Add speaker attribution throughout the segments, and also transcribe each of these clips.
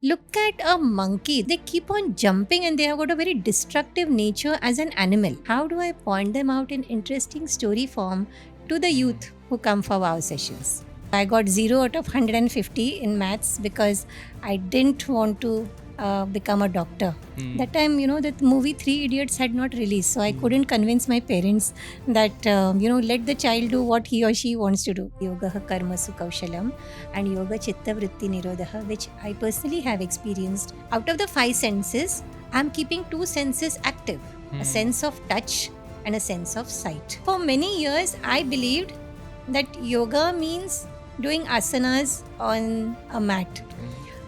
Speaker 1: Look at a monkey. They keep on jumping and they have got a very destructive nature as an animal. How do I point them out in interesting story form to the youth who come for wow sessions? I got 0 out of 150 in maths because I didn't want to become a doctor. That time, that movie Three Idiots had not released, so I couldn't convince my parents that, let the child do what he or she wants to do. Yoga karma sukaushalam and yoga chitta vritti nirodha, which I personally have experienced. Out of the 5 senses, I'm keeping 2 senses active, a sense of touch and a sense of sight. For many years, I believed that yoga means doing asanas on a mat.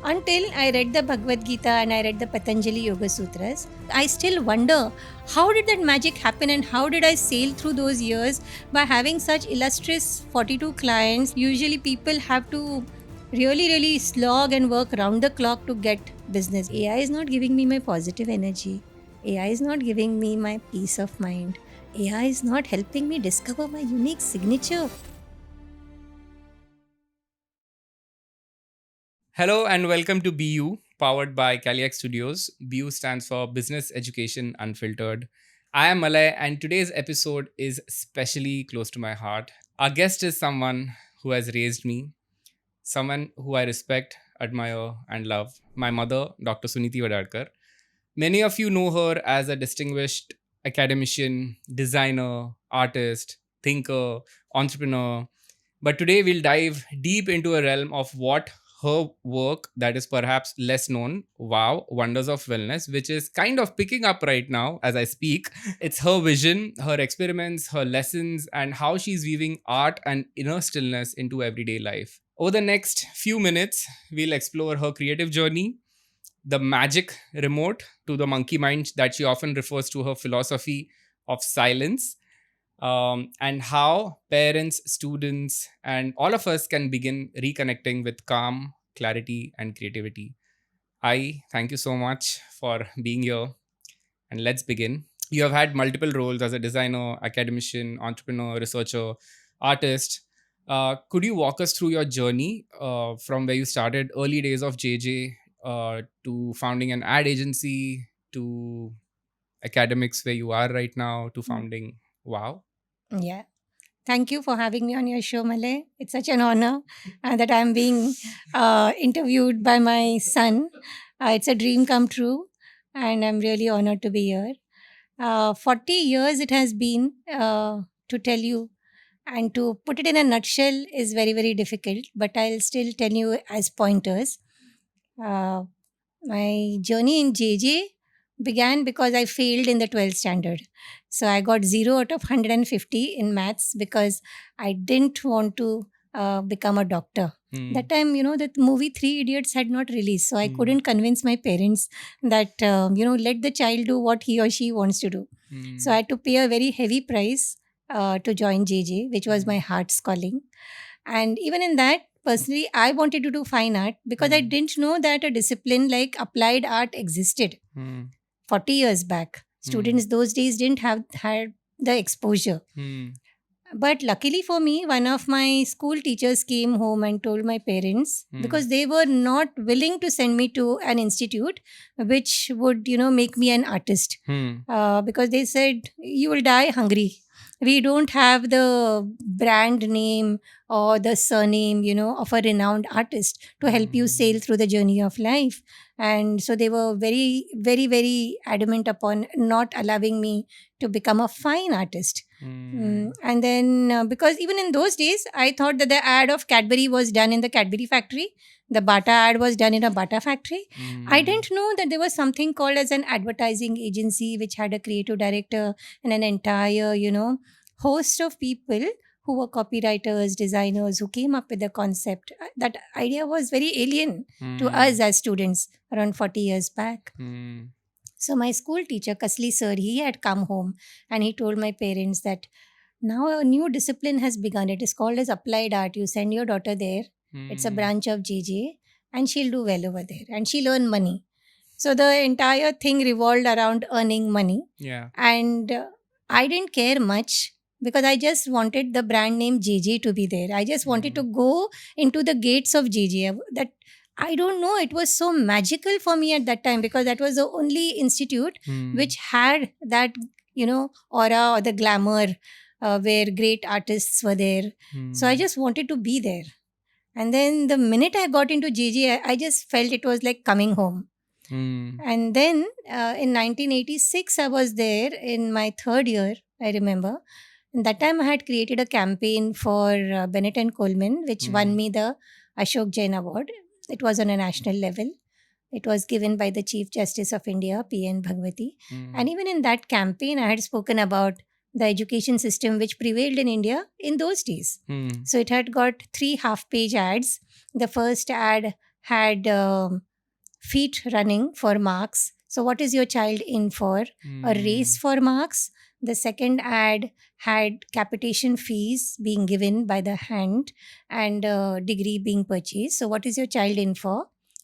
Speaker 1: Until I read the Bhagavad Gita and I read the Patanjali Yoga Sutras, I still wonder how did that magic happen and how did I sail through those years by having such illustrious 42 clients. Usually people have to really slog and work round the clock to get business. AI is not giving me my positive energy. AI is not giving me my peace of mind. AI is not helping me discover my unique signature.
Speaker 2: Hello and welcome to BU, powered by caliacstudios. BU stands for Business Education Unfiltered. I am Malay, and today's episode is especially close to my heart. Our guest is someone who has raised me, someone who I respect, admire, and love. My mother, Dr. Suniti Varadkar. Many of you know her as a distinguished academician, designer, artist, thinker, entrepreneur. But today we'll dive deep into a realm of what her work that is perhaps less known, wow, Wonders of Wellness, which is kind of picking up right now as I speak. It's her vision, her experiments, her lessons, and how she's weaving art and inner stillness into everyday life. Over the next few minutes, we'll explore her creative journey, the magic remote to the monkey mind that she often refers to, her philosophy of silence, and how parents, students, and all of us can begin reconnecting with calm, clarity, and creativity. I thank you so much for being here, and let's begin. You have had multiple roles as a designer, academician, entrepreneur, researcher, artist. Could you walk us through your journey from where you started, early days of JJ, to founding an ad agency, to academics where you are right now, to founding Wow?
Speaker 1: Yeah. Thank you for having me on your show, Malay. It's such an honor that I'm being interviewed by my son. It's a dream come true, and I'm really honored to be here. 40 years it has been, to tell you, and to put it in a nutshell is very difficult, but I'll still tell you as pointers. Uh, my journey in JJ began because I failed in the 12th standard. So I got 0 out of 150 in maths because I didn't want to become a doctor. That time, that movie Three Idiots had not released. So I couldn't convince my parents that, let the child do what he or she wants to do. So I had to pay a very heavy price to join JJ, which was my heart's calling. And even in that, personally, I wanted to do fine art because I didn't know that a discipline like applied art existed 40 years back. Students those days didn't have had the exposure. But luckily for me, one of my school teachers came home and told my parents because they were not willing to send me to an institute which would, make me an artist. Because they said, you will die hungry. We don't have the brand name or the surname, of a renowned artist to help you sail through the journey of life. And so they were very adamant upon not allowing me to become a fine artist. And then, because even in those days, I thought that the ad of Cadbury was done in the Cadbury factory, the Bata ad was done in a Bata factory. I didn't know that there was something called as an advertising agency, which had a creative director and an entire, host of people who were copywriters, designers, who came up with the concept. That idea was very alien to us as students around 40 years back. So my school teacher, Kasli sir, he had come home and he told my parents that now a new discipline has begun. It is called as applied art. You send your daughter there. It's a branch of JJ and she'll do well over there and she'll earn money. So the entire thing revolved around earning money.
Speaker 2: Yeah.
Speaker 1: And I didn't care much because I just wanted the brand name JJ to be there. I just wanted to go into the gates of JJ. That I don't know, it was so magical for me at that time, because that was the only institute
Speaker 2: Hmm.
Speaker 1: which had that, aura or the glamour, where great artists were there. So I
Speaker 2: Hmm.
Speaker 1: just wanted to be there. And then the minute I got into JJ, I just felt it was like coming home.
Speaker 2: Hmm.
Speaker 1: And then in 1986, I was there in my third year, I remember. And that time I had created a campaign for Bennett and Coleman, which won
Speaker 2: Hmm.
Speaker 1: me the Ashok Jain Award. It was on a national level. It was given by the Chief Justice of India, P.N. Bhagwati. And
Speaker 2: Hmm.
Speaker 1: even in that campaign, I had spoken about the education system which prevailed in India in those days.
Speaker 2: Hmm.
Speaker 1: So it had got three half page ads. The first ad had feet running for marks. So, what is your child in for? A race
Speaker 2: Hmm.
Speaker 1: for marks. The second ad had capitation fees being given by the hand and a degree being purchased. So, what is your child in for?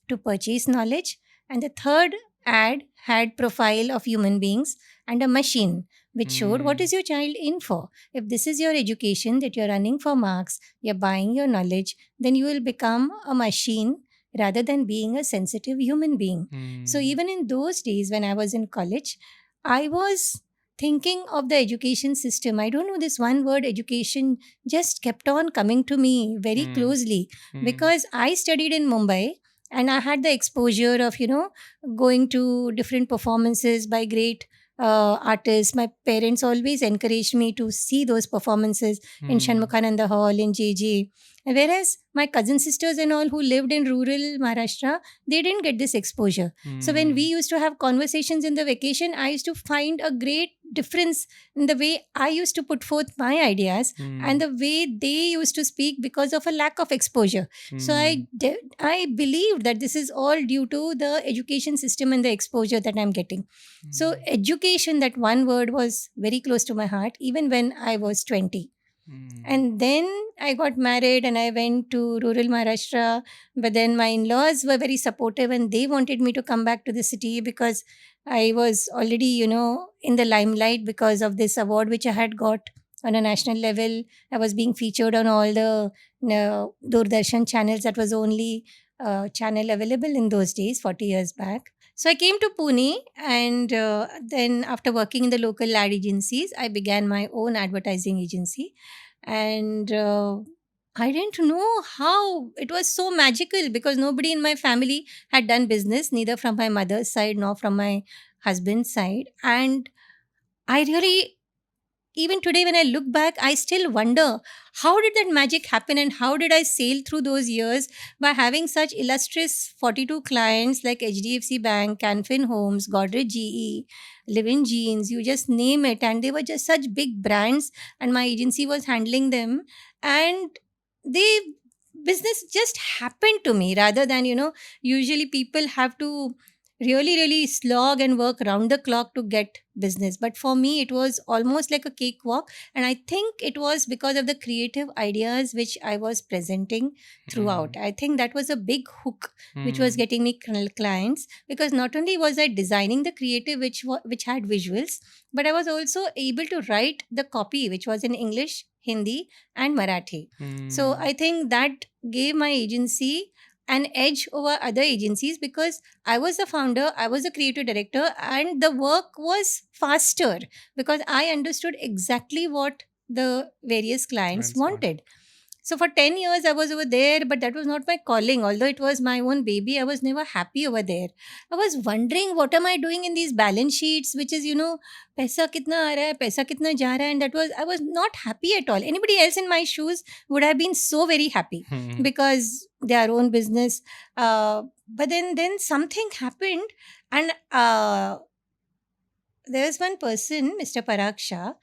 Speaker 1: To purchase knowledge. And the third ad had profile of human beings and a machine which showed what
Speaker 2: Hmm.
Speaker 1: is your child in for. If this is your education that you're running for marks, you're buying your knowledge, then you will become a machine rather than being a sensitive human being. So,
Speaker 2: Hmm.
Speaker 1: even in those days when I was in college, I was thinking of the education system. I don't know, this one word education just kept on coming to me very
Speaker 2: Hmm.
Speaker 1: closely,
Speaker 2: Hmm.
Speaker 1: because I studied in Mumbai and I had the exposure of, going to different performances by great artists. My parents always encouraged me to see those performances in
Speaker 2: Hmm.
Speaker 1: Shanmukhananda Hall, in JJ. Whereas my cousin sisters and all who lived in rural Maharashtra, they didn't get this exposure. So when we
Speaker 2: Hmm.
Speaker 1: used to have conversations in the vacation, I used to find a great difference in the way I used to put forth my ideas and
Speaker 2: Hmm.
Speaker 1: the way they used to speak, because of a lack of exposure. So
Speaker 2: Hmm.
Speaker 1: I believed that this is all due to the education system and the exposure that I'm getting. So
Speaker 2: Hmm.
Speaker 1: education, that one word was very close to my heart even when I was 20.
Speaker 2: Hmm.
Speaker 1: And then I got married and I went to rural Maharashtra. But then my in laws were very supportive and they wanted me to come back to the city, because I was already, in the limelight because of this award which I had got on a national level. I was being featured on all the Doordarshan channels. That was the only channel available in those days, 40 years back. So I came to Pune, and then after working in the local ad agencies, I began my own advertising agency. And I didn't know how it was so magical, because nobody in my family had done business, neither from my mother's side nor from my husband's side. And I really, even today when I look back, I still wonder, how did that magic happen and how did I sail through those years by having such illustrious 42 clients like HDFC Bank, Canfin Homes, Godrej GE, Livin Jeans, you just name it. And they were just such big brands, and my agency was handling them. And they business just happened to me, rather than, usually people have to really slog and work round the clock to get business. But for me, it was almost like a cakewalk. And I think it was because of the creative ideas which I was presenting throughout.
Speaker 2: Hmm.
Speaker 1: I think that was a big hook which was
Speaker 2: Hmm.
Speaker 1: getting me clients, because not only was I designing the creative which had visuals, but I was also able to write the copy which was in English, Hindi, and Marathi. So
Speaker 2: Hmm.
Speaker 1: I think that gave my agency an edge over other agencies, because I was the founder, I was the creative director, and the work was faster because I understood exactly what the various clients
Speaker 2: Clients want.
Speaker 1: wanted. So for 10 years I was over there, but that was not my calling. Although it was my own baby, I was never happy over there. I was wondering, what am I doing in these balance sheets, which is, paisa kitna aa raha hai, paisa kitna ja raha hai, and I was not happy at all. Anybody else in my shoes would have been so very happy
Speaker 2: Hmm.
Speaker 1: because their own business. But then something happened, and there was one person, Mr. Parag Shah.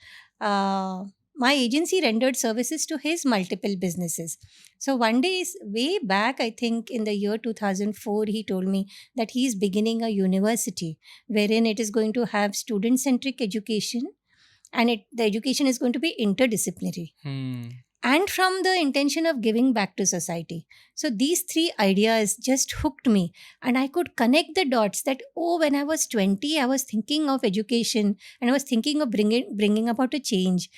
Speaker 1: My agency rendered services to his multiple businesses. So one day, way back, I think in the year 2004, he told me that he is beginning a university wherein it is going to have student centric education, and the education is going to be interdisciplinary,
Speaker 2: Hmm.
Speaker 1: and from the intention of giving back to society. So these three ideas just hooked me, and I could connect the dots that, oh, when I was 20, I was thinking of education and I was thinking of bringing about a change.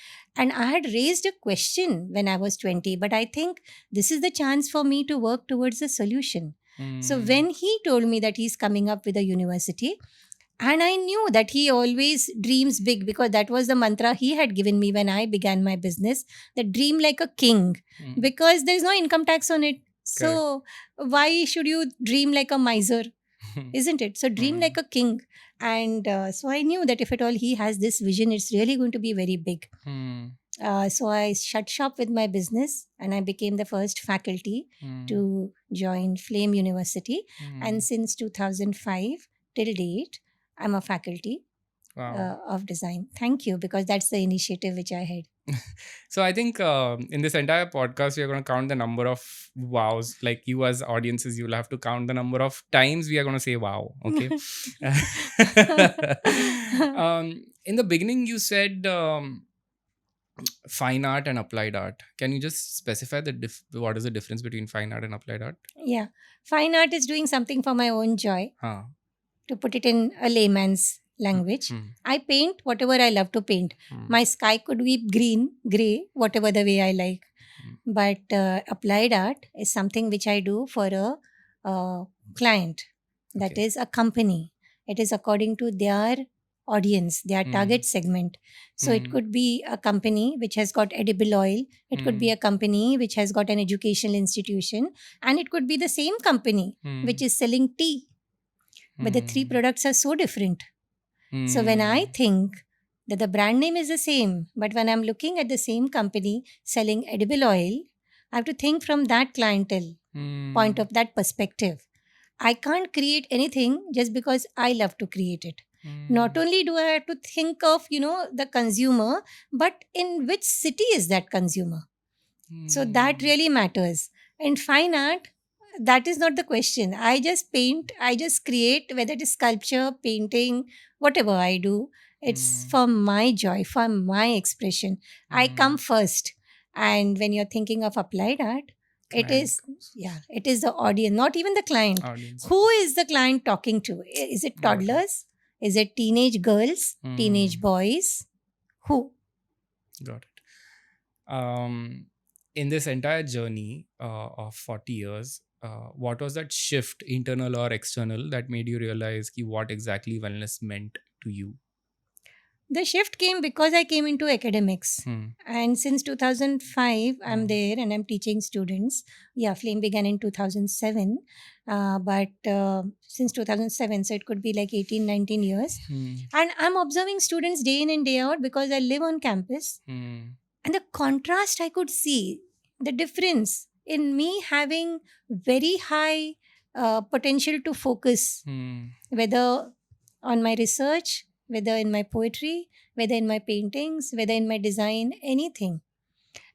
Speaker 1: And I had raised a question when I was 20, but I think this is the chance for me to work towards a solution. So
Speaker 2: Mm.
Speaker 1: when he told me that he's coming up with a university, and I knew that he always dreams big, because that was the mantra he had given me when I began my business, that dream like a king,
Speaker 2: Mm.
Speaker 1: because there is no income tax on it.
Speaker 2: Correct.
Speaker 1: So why should you dream like a miser? Isn't it? So dream like a king. And so I knew that if at all he has this vision, it's really going to be very big.
Speaker 2: Mm.
Speaker 1: So I shut shop with my business and I became the first faculty
Speaker 2: Mm.
Speaker 1: to join Flame University.
Speaker 2: Mm.
Speaker 1: And since 2005 till date, I'm a faculty
Speaker 2: Wow.
Speaker 1: of design. Thank you, because that's the initiative which I had.
Speaker 2: So I think in this entire podcast, we are going to count the number of wows. Like you as audiences, you'll have to count the number of times we are going to say wow. Okay. In the beginning, you said fine art and applied art. Can you just specify what is the difference between fine art and applied art?
Speaker 1: Yeah. Fine art is doing something for my own joy,
Speaker 2: Huh.
Speaker 1: to put it in a layman's language.
Speaker 2: Hmm.
Speaker 1: I paint whatever I love to paint.
Speaker 2: Hmm.
Speaker 1: My sky could be green, gray, whatever the way I like. But applied art is something which I do for a client, that
Speaker 2: Okay.
Speaker 1: is a company. It is according to their audience, their target segment. So it could be a company which has got edible oil, it could be a company which has got an educational institution, and it could be the same company which is selling tea. But the three products are so different. So when I think that the brand name is the same, but when I'm looking at the same company selling edible oil, I have to think from that clientele point of that perspective. I can't create anything just because I love to create it. Not only do I have to think of, the consumer, but in which city is that consumer? So that really matters. In fine art, that is not the question. I just paint, I just create, whether it is sculpture, painting, whatever I do. It's for my joy, for my expression. I come first. And when you're thinking of applied art, it is, it is the audience, not even the client.
Speaker 2: Audience.
Speaker 1: Who is the client talking to? Is it
Speaker 2: Got it.
Speaker 1: toddlers? Is it teenage girls, teenage boys? Who?
Speaker 2: Got it. In this entire journey of 40 years, what was that shift, internal or external, that made you realize what exactly wellness meant to you?
Speaker 1: The shift came because I came into academics. And since 2005, I'm there and I'm teaching students. Yeah, Flame began in 2007. But since 2007, so it could be like 18, 19 years. And I'm observing students day in and day out because I live on campus. And the contrast I could see, the difference in me having very high potential to focus, whether on my research, whether in my poetry, whether in my paintings, whether in my design, anything.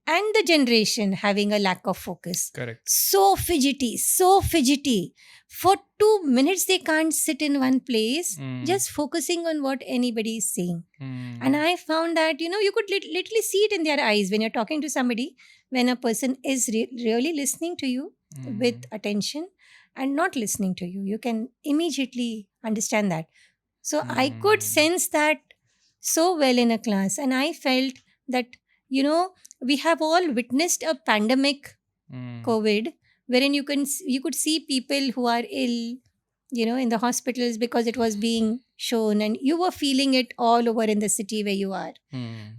Speaker 1: And the generation having a lack of focus.
Speaker 2: Correct.
Speaker 1: So fidgety, so fidgety. For 2 minutes, they can't sit in one place, just focusing on what anybody is saying. And I found that, you could literally see it in their eyes when you're talking to somebody, when a person is really listening to you with attention and not listening to you. You can immediately understand that. So I could sense that so well in a class. And I felt that, we have all witnessed a pandemic, COVID, wherein you could see people who are ill, in the hospitals because it was being shown and you were feeling it all over in the city where you are.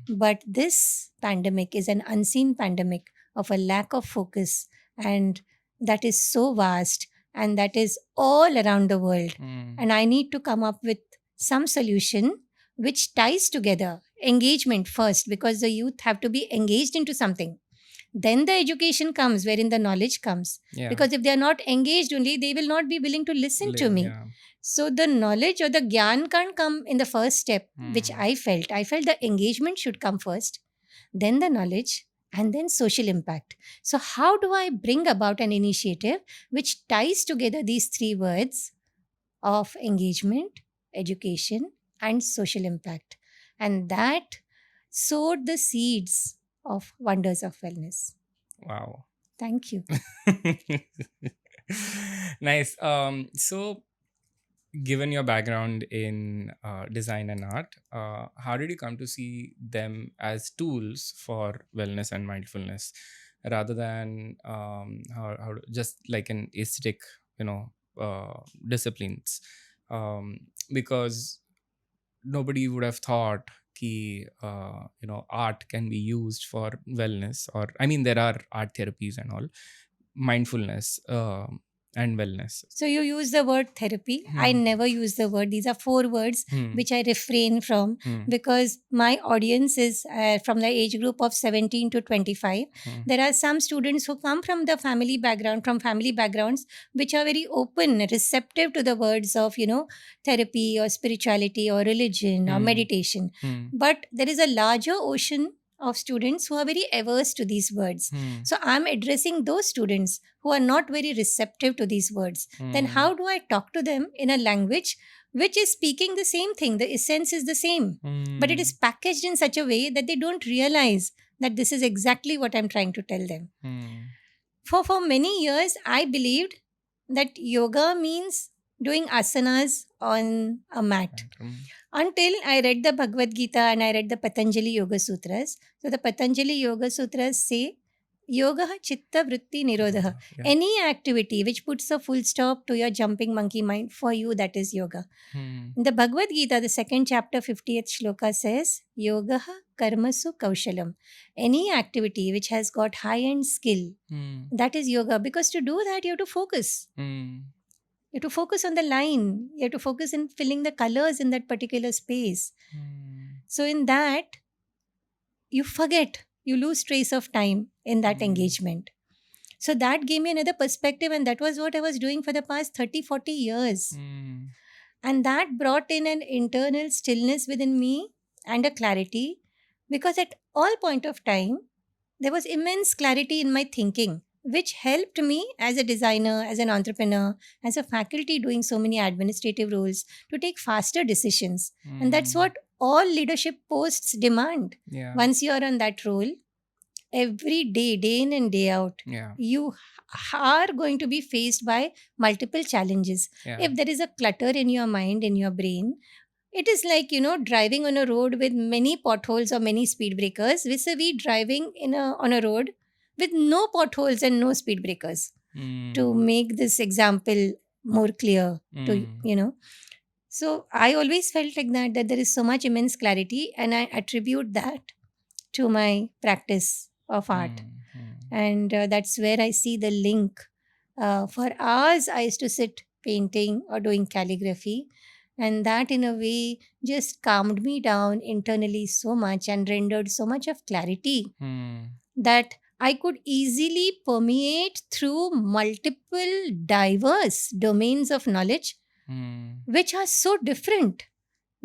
Speaker 1: But this pandemic is an unseen pandemic of a lack of focus, and that is so vast and that is all around the world. And I need to come up with some solution which ties together engagement first, because the youth have to be engaged into something. Then the education comes, wherein the knowledge comes.
Speaker 2: Yeah.
Speaker 1: Because if they are not engaged only, they will not be willing to listen to me.
Speaker 2: Yeah.
Speaker 1: So the knowledge or the gyan can't come in the first step, which I felt. I felt the engagement should come first, then the knowledge, and then social impact. So how do I bring about an initiative which ties together these three words of engagement, education, and social impact? And that sowed the seeds of wonders of wellness.
Speaker 2: Wow.
Speaker 1: Thank you.
Speaker 2: Nice. So given your background in design and art, how did you come to see them as tools for wellness and mindfulness rather than just like an aesthetic you know disciplines, because nobody would have thought ki art can be used for wellness, or I mean there are art therapies and all, mindfulness, and wellness.
Speaker 1: So you use the word therapy. I
Speaker 2: Hmm.
Speaker 1: never use the word. These are four words
Speaker 2: Hmm.
Speaker 1: which I refrain from
Speaker 2: Hmm.
Speaker 1: because my audience is from the age group of 17 to 25.
Speaker 2: Hmm.
Speaker 1: There are some students who come from the family background, from family backgrounds which are very open, receptive to the words of, therapy or spirituality or religion or
Speaker 2: Hmm.
Speaker 1: meditation.
Speaker 2: Hmm.
Speaker 1: But there is a larger ocean of students who are very averse to these words.
Speaker 2: Hmm.
Speaker 1: So I'm addressing those students who are not very receptive to these words. Then
Speaker 2: Hmm.
Speaker 1: how do I talk to them in a language which is speaking the same thing? The essence is the same, but it
Speaker 2: Hmm.
Speaker 1: is packaged in such a way that they don't realize that this is exactly what I'm trying to tell them.
Speaker 2: Hmm.
Speaker 1: For many years, I believed that yoga means doing asanas on a mat.
Speaker 2: Right. Hmm.
Speaker 1: Until I read the Bhagavad Gita and I read the Patanjali Yoga Sutras. So the Patanjali Yoga Sutras say, Yoga chitta vritti nirodha.
Speaker 2: Yeah.
Speaker 1: Any activity which puts a full stop to your jumping monkey mind, for you that is yoga.
Speaker 2: Hmm.
Speaker 1: In the Bhagavad Gita, the second chapter, 50th shloka says, Yoga karmasu kaushalam. Any activity which has got high-end skill,
Speaker 2: Hmm.
Speaker 1: that is yoga. Because to do that, you have to focus.
Speaker 2: Hmm.
Speaker 1: You have to focus on the line. You have to focus in filling the colors in that particular space.
Speaker 2: Hmm.
Speaker 1: So in that, you forget, you lose trace of time in that
Speaker 2: Hmm.
Speaker 1: engagement. So that gave me another perspective, and that was what I was doing for the past 30, 40 years.
Speaker 2: Hmm.
Speaker 1: And that brought in an internal stillness within me and a clarity, because at all point of time, there was immense clarity in my thinking, which helped me as a designer, as an entrepreneur, as a faculty doing so many administrative roles to take faster decisions. And that's
Speaker 2: Hmm.
Speaker 1: what all leadership posts demand.
Speaker 2: Yeah.
Speaker 1: Once you are on that role, every day, day in and day out,
Speaker 2: Yeah.
Speaker 1: you are going to be faced by multiple challenges.
Speaker 2: Yeah.
Speaker 1: If there is a clutter in your mind, in your brain, it is like, driving on a road with many potholes or many speed breakers, vis-a-vis driving on a road with no potholes and no speed breakers. To
Speaker 2: Hmm.
Speaker 1: make this example more clear to,
Speaker 2: Hmm.
Speaker 1: So I always felt like that there is so much immense clarity, and I attribute that to my practice of art.
Speaker 2: Hmm. Hmm.
Speaker 1: And that's where I see the link. For hours, I used to sit painting or doing calligraphy, and that in a way just calmed me down internally so much and rendered so much of clarity
Speaker 2: Hmm.
Speaker 1: that I could easily permeate through multiple diverse domains of knowledge,
Speaker 2: Hmm.
Speaker 1: which are so different.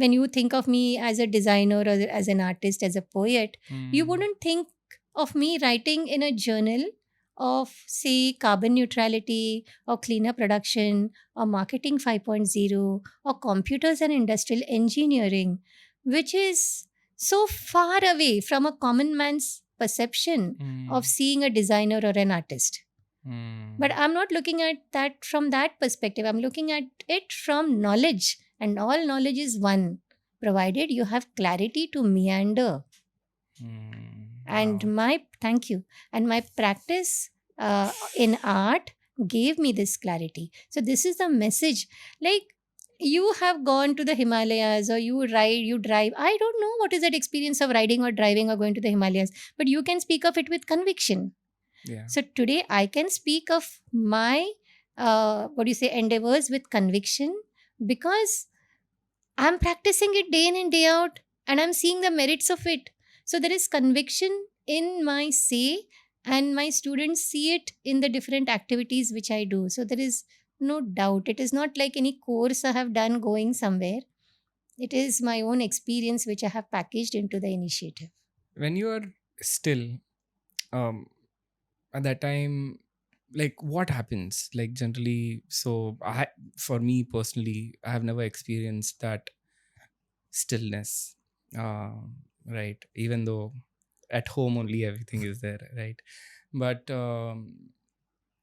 Speaker 1: When you think of me as a designer or as an artist, as a poet, you
Speaker 2: Hmm.
Speaker 1: wouldn't think of me writing in a journal of, say, carbon neutrality or cleaner production or marketing 5.0 or computers and industrial engineering, which is so far away from a common man's perception of
Speaker 2: Hmm.
Speaker 1: seeing a designer or an artist. But
Speaker 2: Hmm.
Speaker 1: I'm not looking at that from that perspective. I'm looking at it from knowledge. And all knowledge is one, provided you have clarity to meander.
Speaker 2: Hmm.
Speaker 1: And
Speaker 2: Wow.
Speaker 1: thank you. And my practice in art gave me this clarity. So, this is the message. Like, you have gone to the Himalayas or you ride, you drive. I don't know what is that experience of riding or driving or going to the Himalayas, but you can speak of it with conviction.
Speaker 2: Yeah.
Speaker 1: So today I can speak of my endeavors with conviction, because I'm practicing it day in and day out and I'm seeing the merits of it. So there is conviction in my say, and my students see it in the different activities which I do. So there is no doubt. It is not like any course I have done going somewhere. It is my own experience which I have packaged into the initiative.
Speaker 2: When you are still, um, at that time, like what happens? Like generally, so for me personally, I have never experienced that stillness. Right. Even though at home only everything is there, right? But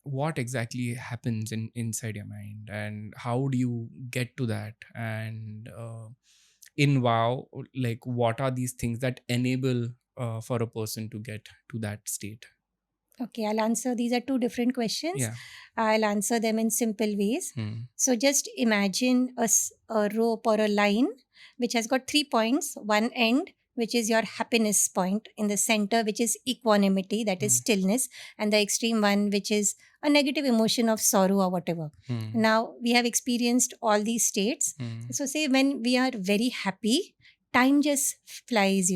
Speaker 2: what exactly happens inside your mind, and how do you get to that? And in wow, like what are these things that enable for a person to get to that state?
Speaker 1: Okay, I'll answer. These are two different questions.
Speaker 2: Yeah.
Speaker 1: I'll answer them in simple ways.
Speaker 2: Hmm.
Speaker 1: So just imagine a rope or a line which has got 3 points. One end, which is your happiness point, in the center, which is equanimity, that is
Speaker 2: Hmm.
Speaker 1: stillness, and the extreme one, which is a negative emotion of sorrow or whatever.
Speaker 2: Hmm.
Speaker 1: Now, we have experienced all these states.
Speaker 2: Hmm.
Speaker 1: So, say when we are very happy, time just flies,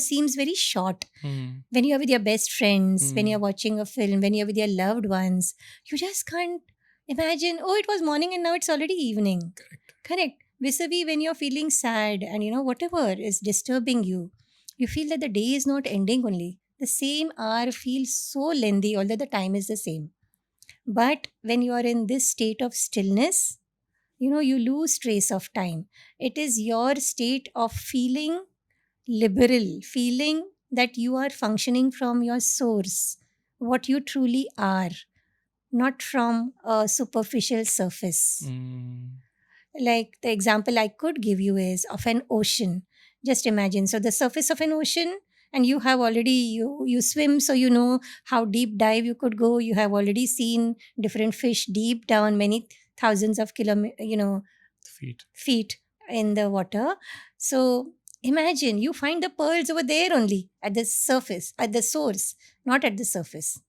Speaker 1: seems very short.
Speaker 2: Hmm.
Speaker 1: When you're with your best friends, when
Speaker 2: Hmm.
Speaker 1: you're watching a film, when you're with your loved ones, you just can't imagine, oh, it was morning and now it's already evening.
Speaker 2: Correct.
Speaker 1: Correct. Vis-a-vis when you're feeling sad and whatever is disturbing you, you feel that the day is not ending only. The same hour feels so lengthy, although the time is the same. But when you are in this state of stillness, you lose trace of time. It is your state of feeling liberal, feeling that you are functioning from your source, what you truly are, not from a superficial surface.
Speaker 2: Hmm.
Speaker 1: Like the example I could give you is of an ocean. Just imagine. So the surface of an ocean, and you have already you swim, so you know how deep dive you could go. You have already seen different fish deep down, many thousands of
Speaker 2: Feet.
Speaker 1: feet in the water. So imagine you find the pearls over there only at the surface, at the source, not at the surface.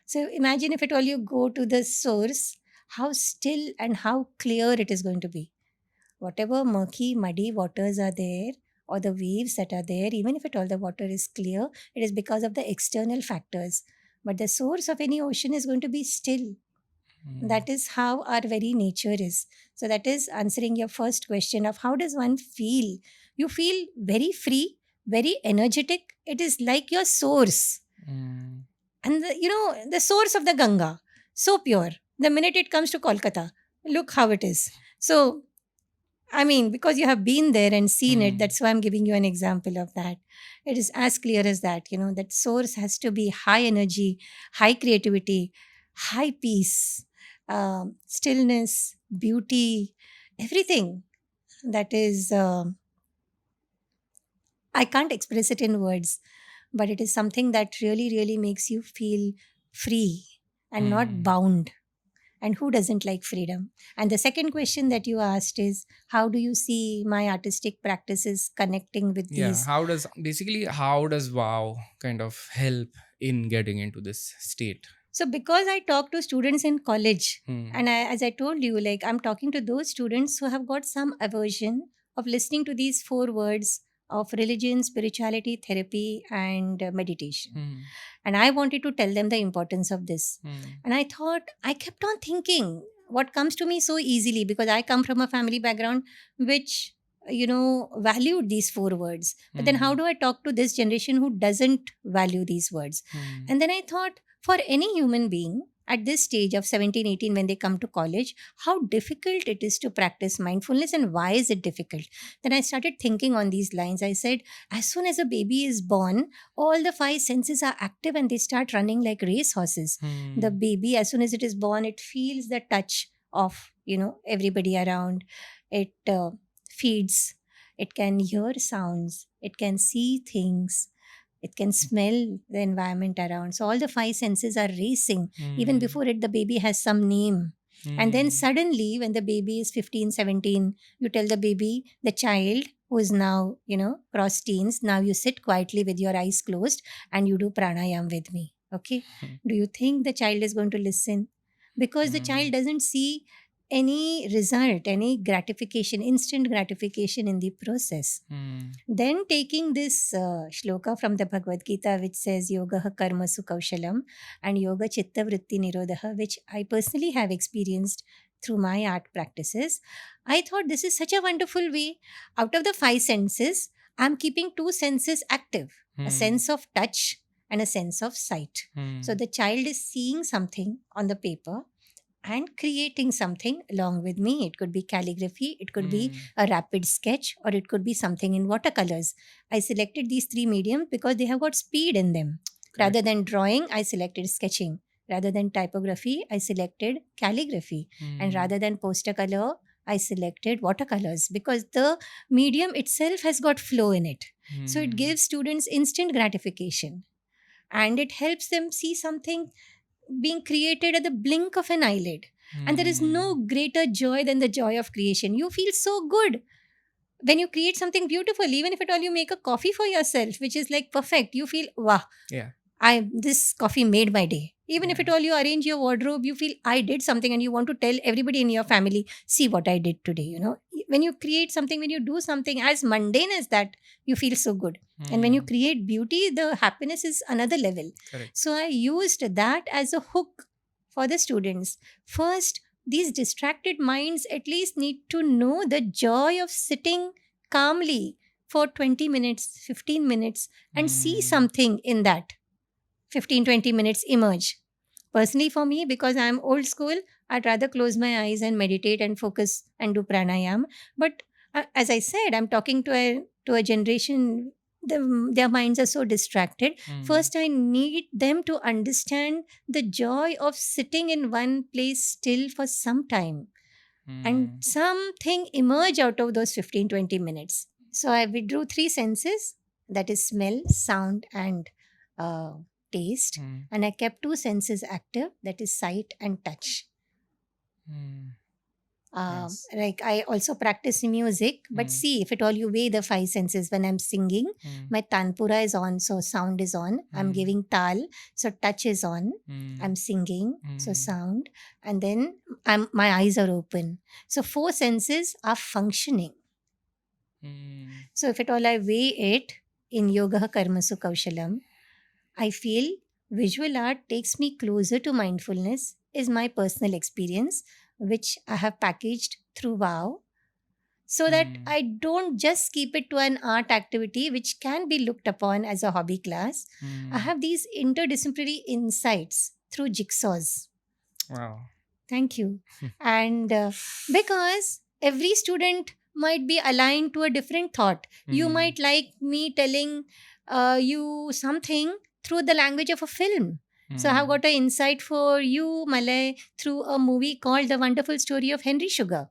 Speaker 1: So imagine if at all you go to the source, how still and how clear it is going to be. Whatever murky, muddy waters are there, or the waves that are there, even if at all the water is clear, it is because of the external factors. But the source of any ocean is going to be still.
Speaker 2: Hmm.
Speaker 1: That is how our very nature is. So that is answering your first question of how does one feel. You feel very free, very energetic. It is like your source.
Speaker 2: Hmm.
Speaker 1: And the source of the Ganga, so pure. The minute it comes to Kolkata, look how it is. So I mean, because you have been there and seen it,
Speaker 2: Hmm.
Speaker 1: that's why I'm giving you an example of that. It is as clear as that, that source has to be high energy, high creativity, high peace, stillness, beauty, everything that is, I can't express it in words, but it is something that really, really makes you feel free and not
Speaker 2: Hmm.
Speaker 1: bound. And who doesn't like freedom? And the second question that you asked is, how do you see my artistic practices connecting with
Speaker 2: Yeah.
Speaker 1: these?
Speaker 2: How does wow kind of help in getting into this state?
Speaker 1: So because I talk to students in college,
Speaker 2: Hmm.
Speaker 1: and as I told you, like I'm talking to those students who have got some aversion of listening to these four words of religion, spirituality, therapy, and meditation.
Speaker 2: Hmm.
Speaker 1: And I wanted to tell them the importance of this.
Speaker 2: Hmm.
Speaker 1: And I thought, I kept on thinking what comes to me so easily, because I come from a family background which valued these four words. But then how
Speaker 2: Hmm.
Speaker 1: do I talk to this generation who doesn't value these words?
Speaker 2: Hmm.
Speaker 1: And then I thought, for any human being at this stage of 17, 18, when they come to college, how difficult it is to practice mindfulness, and why is it difficult? Then I started thinking on these lines. I said, as soon as a baby is born, all the five senses are active and they start running like race horses. The
Speaker 2: Hmm.
Speaker 1: baby, as soon as it is born, it feels the touch of everybody around. It feeds, it can hear sounds, it can see things, it can smell the environment around. So all the five senses are racing. Even
Speaker 2: Hmm.
Speaker 1: before it, the baby has some name. And then
Speaker 2: Hmm.
Speaker 1: suddenly, when the baby is 15, 17, you tell the baby, the child who is now, cross teens, now you sit quietly with your eyes closed and you do pranayam with me. Okay. Do you think the child is going to listen? Because the
Speaker 2: Hmm.
Speaker 1: child doesn't see any result, any gratification, instant gratification in the process.
Speaker 2: Hmm.
Speaker 1: Then taking this shloka from the Bhagavad Gita, which says Yoga Karma Kaushalam and Yoga Chitta Vritti Nirodha, which I personally have experienced through my art practices, I thought this is such a wonderful way. Out of the five senses, I'm keeping two senses active, a
Speaker 2: Hmm.
Speaker 1: sense of touch and a sense of sight. So
Speaker 2: Hmm.
Speaker 1: the child is seeing something on the paper and creating something along with me. It could be calligraphy, it could be
Speaker 2: Hmm.
Speaker 1: a rapid sketch, or it could be something in watercolors. I selected these three mediums because they have got speed in them. Rather
Speaker 2: Correct.
Speaker 1: than drawing, I selected sketching. Rather than typography, I selected calligraphy. And
Speaker 2: Hmm.
Speaker 1: rather than poster color, I selected watercolors because the medium itself has got flow in it. So it
Speaker 2: Hmm.
Speaker 1: gives students instant gratification. and it helps them see something being created at the blink of an eyelid. And there is no greater joy than the joy of creation. You feel so good when you create something beautiful, even if at all you make a coffee for yourself, which is like perfect. You feel, wow,
Speaker 2: Yeah.
Speaker 1: this coffee made my day. Even if
Speaker 2: Yeah.
Speaker 1: at all you arrange your wardrobe, you feel I did something, and you want to tell everybody in your family, see what I did today. When you create something, when you do something as mundane as that, you feel so good. And when you create beauty, the happiness is another level.
Speaker 2: Correct.
Speaker 1: So I used that as a hook for the students. First, these distracted minds at least need to know the joy of sitting calmly for 20 minutes, 15 minutes, and see something in that 15, 20 minutes emerge. Personally, for me, because I'm old school, I'd rather close my eyes and meditate and focus and do pranayam. But as I said, I'm talking to a generation. Their minds are so distracted. First, I need them to understand the joy of sitting in one place still for some time, and something emerge out of those 15, 20 minutes. So I withdrew three senses, that is smell, sound, and uh, taste. And I kept two senses active, that is sight and touch.
Speaker 2: Nice.
Speaker 1: Like I also practice music, but see, if at all you weigh the five senses, when I'm singing, my tanpura is on, so sound is on. I'm giving tal, so touch is on. I'm singing, so sound, and then my eyes are open. So four senses are functioning. So if at all I weigh it in yoga karmasu kaushalam, I feel visual art takes me closer to mindfulness, is my personal experience, which I have packaged through Wow, so that I don't just keep it to an art activity which can be looked upon as a hobby class. I have these interdisciplinary insights through jigsaws.
Speaker 2: Wow.
Speaker 1: Thank you. And because every student might be aligned to a different thought, you might like me telling you something through the language of a film. So I have got an insight for you, Malay, through a movie called The Wonderful Story of Henry Sugar.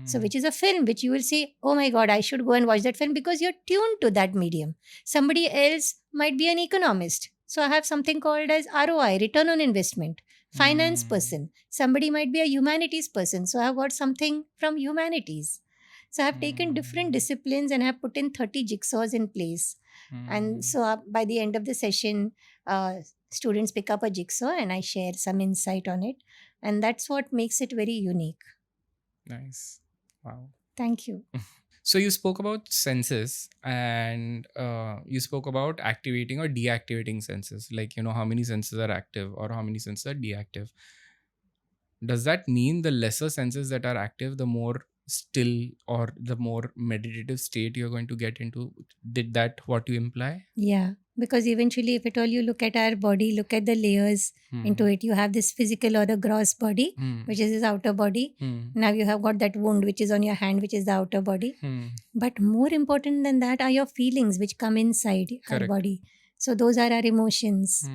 Speaker 1: So, which is a film which you will say, oh my God, I should go and watch that film, because you're tuned to that medium. Somebody else might be an economist. So, I have something called as ROI, return on investment, finance person. Somebody might be a humanities person. So, I've got something from humanities. So, I've taken different disciplines and have put in 30 jigsaws in place. And so, by the end of the session, students pick up a jigsaw and I share some insight on it. And that's what makes it very unique.
Speaker 2: Nice. Wow.
Speaker 1: Thank you.
Speaker 2: So you spoke about senses, and you spoke about activating or deactivating senses, like how many senses are active or how many senses are deactive. Does that mean the lesser senses that are active, the more still or the more meditative state you're going to get into? Did that what you imply?
Speaker 1: Yeah, because eventually, if at all you look at our body, look at the layers into it, you have this physical or the gross body, which is this outer body. Now you have got that wound, which is on your hand, which is the outer body. But more important than that are your feelings, which come inside our
Speaker 2: Correct.
Speaker 1: body. So those are our emotions.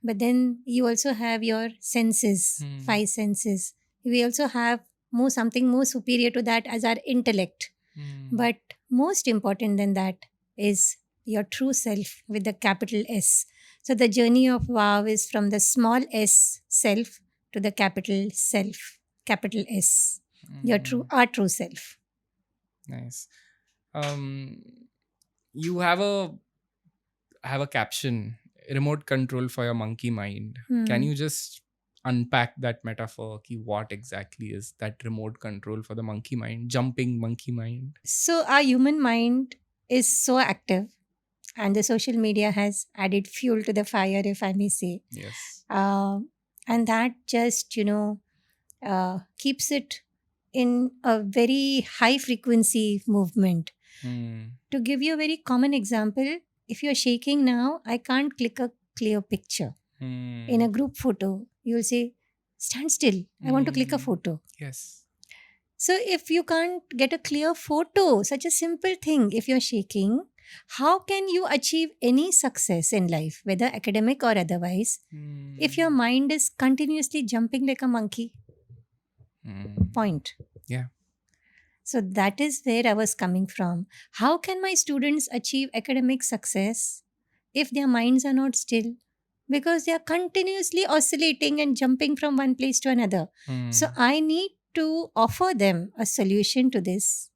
Speaker 1: But then you also have your senses, five senses. We also have something more superior to that as our intellect. But most important than that is your true self with the capital S. So the journey of Wow is from the small s self to the capital self, capital S. Our true self.
Speaker 2: Nice. You have a caption, remote control for your monkey mind. Can you just unpack that metaphor? What exactly is that remote control for the monkey mind, jumping monkey mind?
Speaker 1: So our human mind is so active, and the social media has added fuel to the fire, if I may say.
Speaker 2: Yes.
Speaker 1: And that just keeps it in a very high frequency movement. To give you a very common example, if you're shaking now, I can't click a clear picture. In a group photo, you'll say, stand still, I want to click a photo.
Speaker 2: Yes.
Speaker 1: So if you can't get a clear photo, such a simple thing, if you're shaking, how can you achieve any success in life, whether academic or otherwise, if your mind is continuously jumping like a monkey? Point.
Speaker 2: Yeah.
Speaker 1: So that is where I was coming from. How can my students achieve academic success if their minds are not still? because they are continuously oscillating and jumping from one place to another. So
Speaker 2: Hmm.
Speaker 1: I need to offer them a solution to this,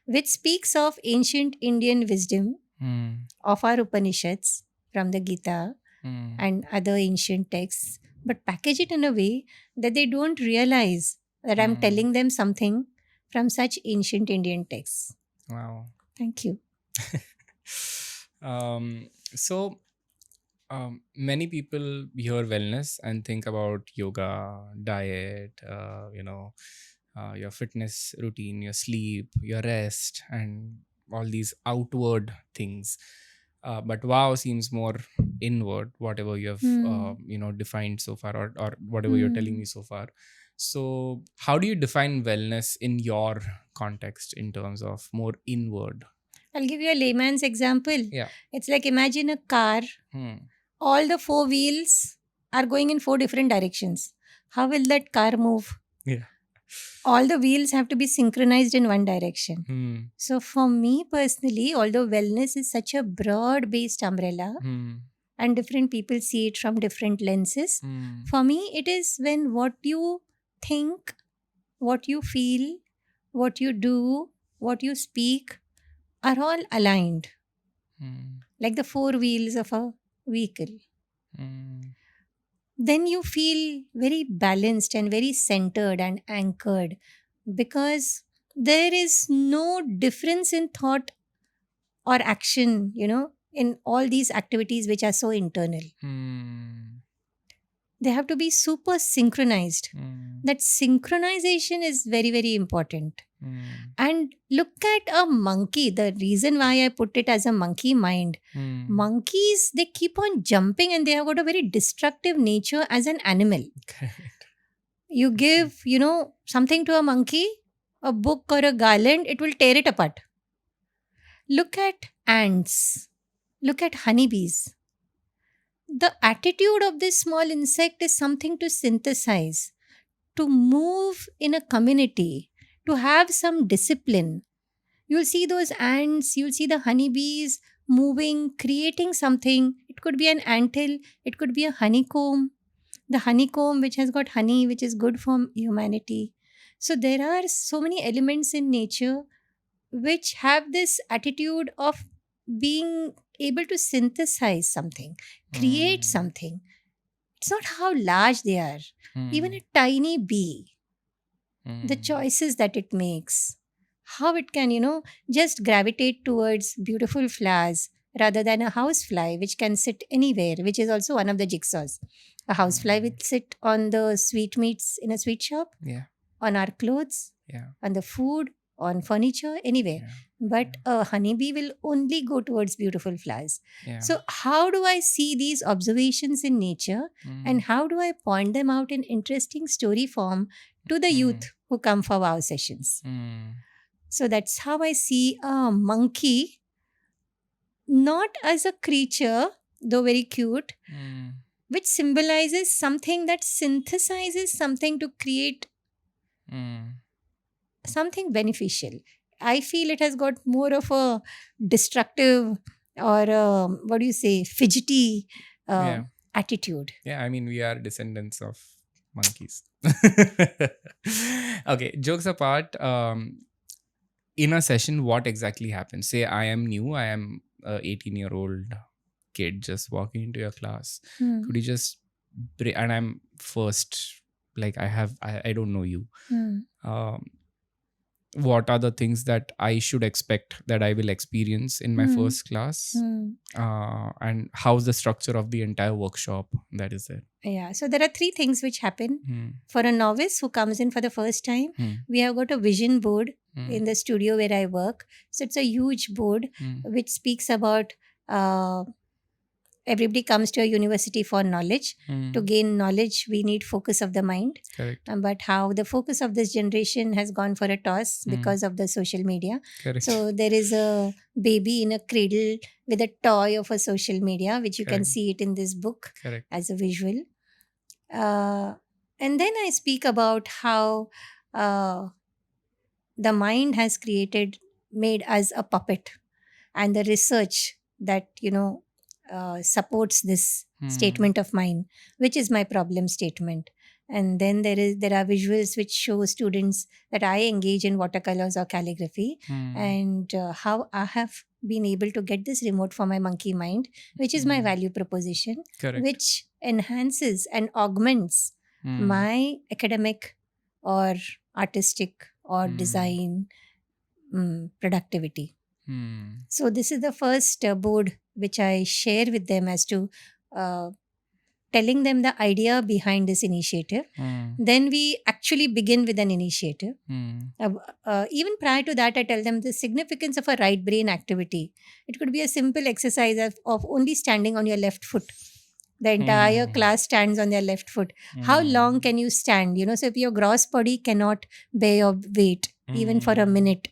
Speaker 1: which speaks of ancient Indian wisdom
Speaker 2: Hmm.
Speaker 1: of our Upanishads from the Gita
Speaker 2: Hmm.
Speaker 1: and other ancient texts, but package it in a way that they don't realize that I'm
Speaker 2: Hmm.
Speaker 1: telling them something from such ancient Indian texts.
Speaker 2: Wow.
Speaker 1: Thank you.
Speaker 2: So many people hear wellness and think about yoga, diet, your fitness routine, your sleep, your rest, and all these outward things. But wow seems more inward, whatever you have
Speaker 1: Hmm.
Speaker 2: defined so far, or whatever you're telling
Speaker 1: Hmm.
Speaker 2: me so far. So how do you define wellness in your context in terms of more inward?
Speaker 1: I'll give you a layman's example.
Speaker 2: Yeah.
Speaker 1: It's like imagine a car,
Speaker 2: Hmm.
Speaker 1: all the four wheels are going in four different directions. How will that car move?
Speaker 2: Yeah.
Speaker 1: All the wheels have to be synchronized in one direction.
Speaker 2: Hmm.
Speaker 1: So, for me personally, although wellness is such a broad based umbrella
Speaker 2: Hmm.
Speaker 1: and different people see it from different lenses,
Speaker 2: Hmm.
Speaker 1: for me, it is when what you think, what you feel, what you do, what you speak are all aligned,
Speaker 2: Hmm.
Speaker 1: like the four wheels of a vehicle.
Speaker 2: Hmm.
Speaker 1: Then you feel very balanced and very centered and anchored because there is no difference in thought or action, in all these activities which are so internal.
Speaker 2: Hmm.
Speaker 1: They have to be super synchronized.
Speaker 2: Hmm.
Speaker 1: That synchronization is very, very important.
Speaker 2: Hmm.
Speaker 1: And look at a monkey. The reason why I put it as a monkey mind,
Speaker 2: Hmm.
Speaker 1: monkeys, they keep on jumping and they have got a very destructive nature as an animal.
Speaker 2: Correct.
Speaker 1: You give, something to a monkey, a book or a garland, it will tear it apart. Look at ants. Look at honeybees. The attitude of this small insect is something to synthesize, to move in a community, to have some discipline. You'll see those ants, you'll see the honeybees moving, creating something. It could be an anthill, it could be a honeycomb, the honeycomb which has got honey, which is good for humanity. So there are so many elements in nature which have this attitude of being able to synthesize something, create
Speaker 2: Hmm.
Speaker 1: something. It's not how large they are. Even
Speaker 2: Hmm.
Speaker 1: a tiny bee, the
Speaker 2: Hmm.
Speaker 1: choices that it makes, how it can, just gravitate towards beautiful flowers rather than a housefly, which can sit anywhere, which is also one of the jigsaws. A housefly will
Speaker 2: Hmm.
Speaker 1: sit on the sweetmeats in a sweet shop,
Speaker 2: Yeah.
Speaker 1: on our clothes,
Speaker 2: Yeah.
Speaker 1: on the food, on furniture, anywhere.
Speaker 2: Yeah.
Speaker 1: But
Speaker 2: Yeah.
Speaker 1: a honeybee will only go towards beautiful flowers.
Speaker 2: Yeah.
Speaker 1: So, how do I see these observations in nature and
Speaker 2: Hmm.
Speaker 1: how do I point them out in interesting story form to the
Speaker 2: Hmm.
Speaker 1: youth who come for wow sessions?
Speaker 2: Hmm.
Speaker 1: So, that's how I see a monkey not as a creature, though very cute,
Speaker 2: Hmm.
Speaker 1: which symbolizes something that synthesizes something to create
Speaker 2: Hmm.
Speaker 1: something beneficial. I feel it has got more of a destructive or what do you say, fidgety uh,
Speaker 2: Yeah.
Speaker 1: attitude.
Speaker 2: Yeah. I mean, we are descendants of monkeys. Okay. Jokes apart. In a session, what exactly happens? Say, I am new. I am a 18-year-old kid just walking into your class.
Speaker 1: Hmm.
Speaker 2: Could you just and I'm first, like I don't know you.
Speaker 1: Hmm.
Speaker 2: um, what are the things that I should expect that I will experience in my
Speaker 1: Hmm.
Speaker 2: first class,
Speaker 1: Hmm.
Speaker 2: and how's the structure of the entire workshop that is there?
Speaker 1: Yeah. So there are three things which happen
Speaker 2: Hmm.
Speaker 1: for a novice who comes in for the first time.
Speaker 2: Hmm.
Speaker 1: We have got a vision board
Speaker 2: Hmm.
Speaker 1: in the studio where I work. So it's a huge board
Speaker 2: Hmm.
Speaker 1: which speaks about uh, everybody comes to a university for knowledge. To
Speaker 2: Hmm.
Speaker 1: gain knowledge, we need focus of the mind.
Speaker 2: Correct.
Speaker 1: But how the focus of this generation has gone for a toss
Speaker 2: Hmm.
Speaker 1: because of the social media.
Speaker 2: Correct.
Speaker 1: So there is a baby in a cradle with a toy of a social media, which you can
Speaker 2: Correct.
Speaker 1: see it in this book
Speaker 2: Correct.
Speaker 1: as a visual. Uh, and then I speak about how uh, the mind has made us a puppet, and the research that supports this
Speaker 2: Hmm.
Speaker 1: statement of mine, which is my problem statement. And then there are visuals which show students that I engage in watercolors or calligraphy,
Speaker 2: Hmm.
Speaker 1: and how I have been able to get this remote for my monkey mind, which is my
Speaker 2: Hmm.
Speaker 1: value proposition,
Speaker 2: Correct.
Speaker 1: which enhances and augments
Speaker 2: Hmm.
Speaker 1: my academic or artistic or
Speaker 2: Hmm.
Speaker 1: design productivity.
Speaker 2: Hmm.
Speaker 1: So this is the first board which I share with them as to uh, telling them the idea behind this initiative.
Speaker 2: Hmm.
Speaker 1: Then we actually begin with an initiative.
Speaker 2: Hmm.
Speaker 1: Even prior to that, I tell them the significance of a right brain activity. It could be a simple exercise of only standing on your left foot. The entire
Speaker 2: Hmm.
Speaker 1: class stands on their left foot. How long
Speaker 2: Hmm.
Speaker 1: can you stand? So if your gross body cannot bear your weight even for a
Speaker 2: Hmm.
Speaker 1: minute,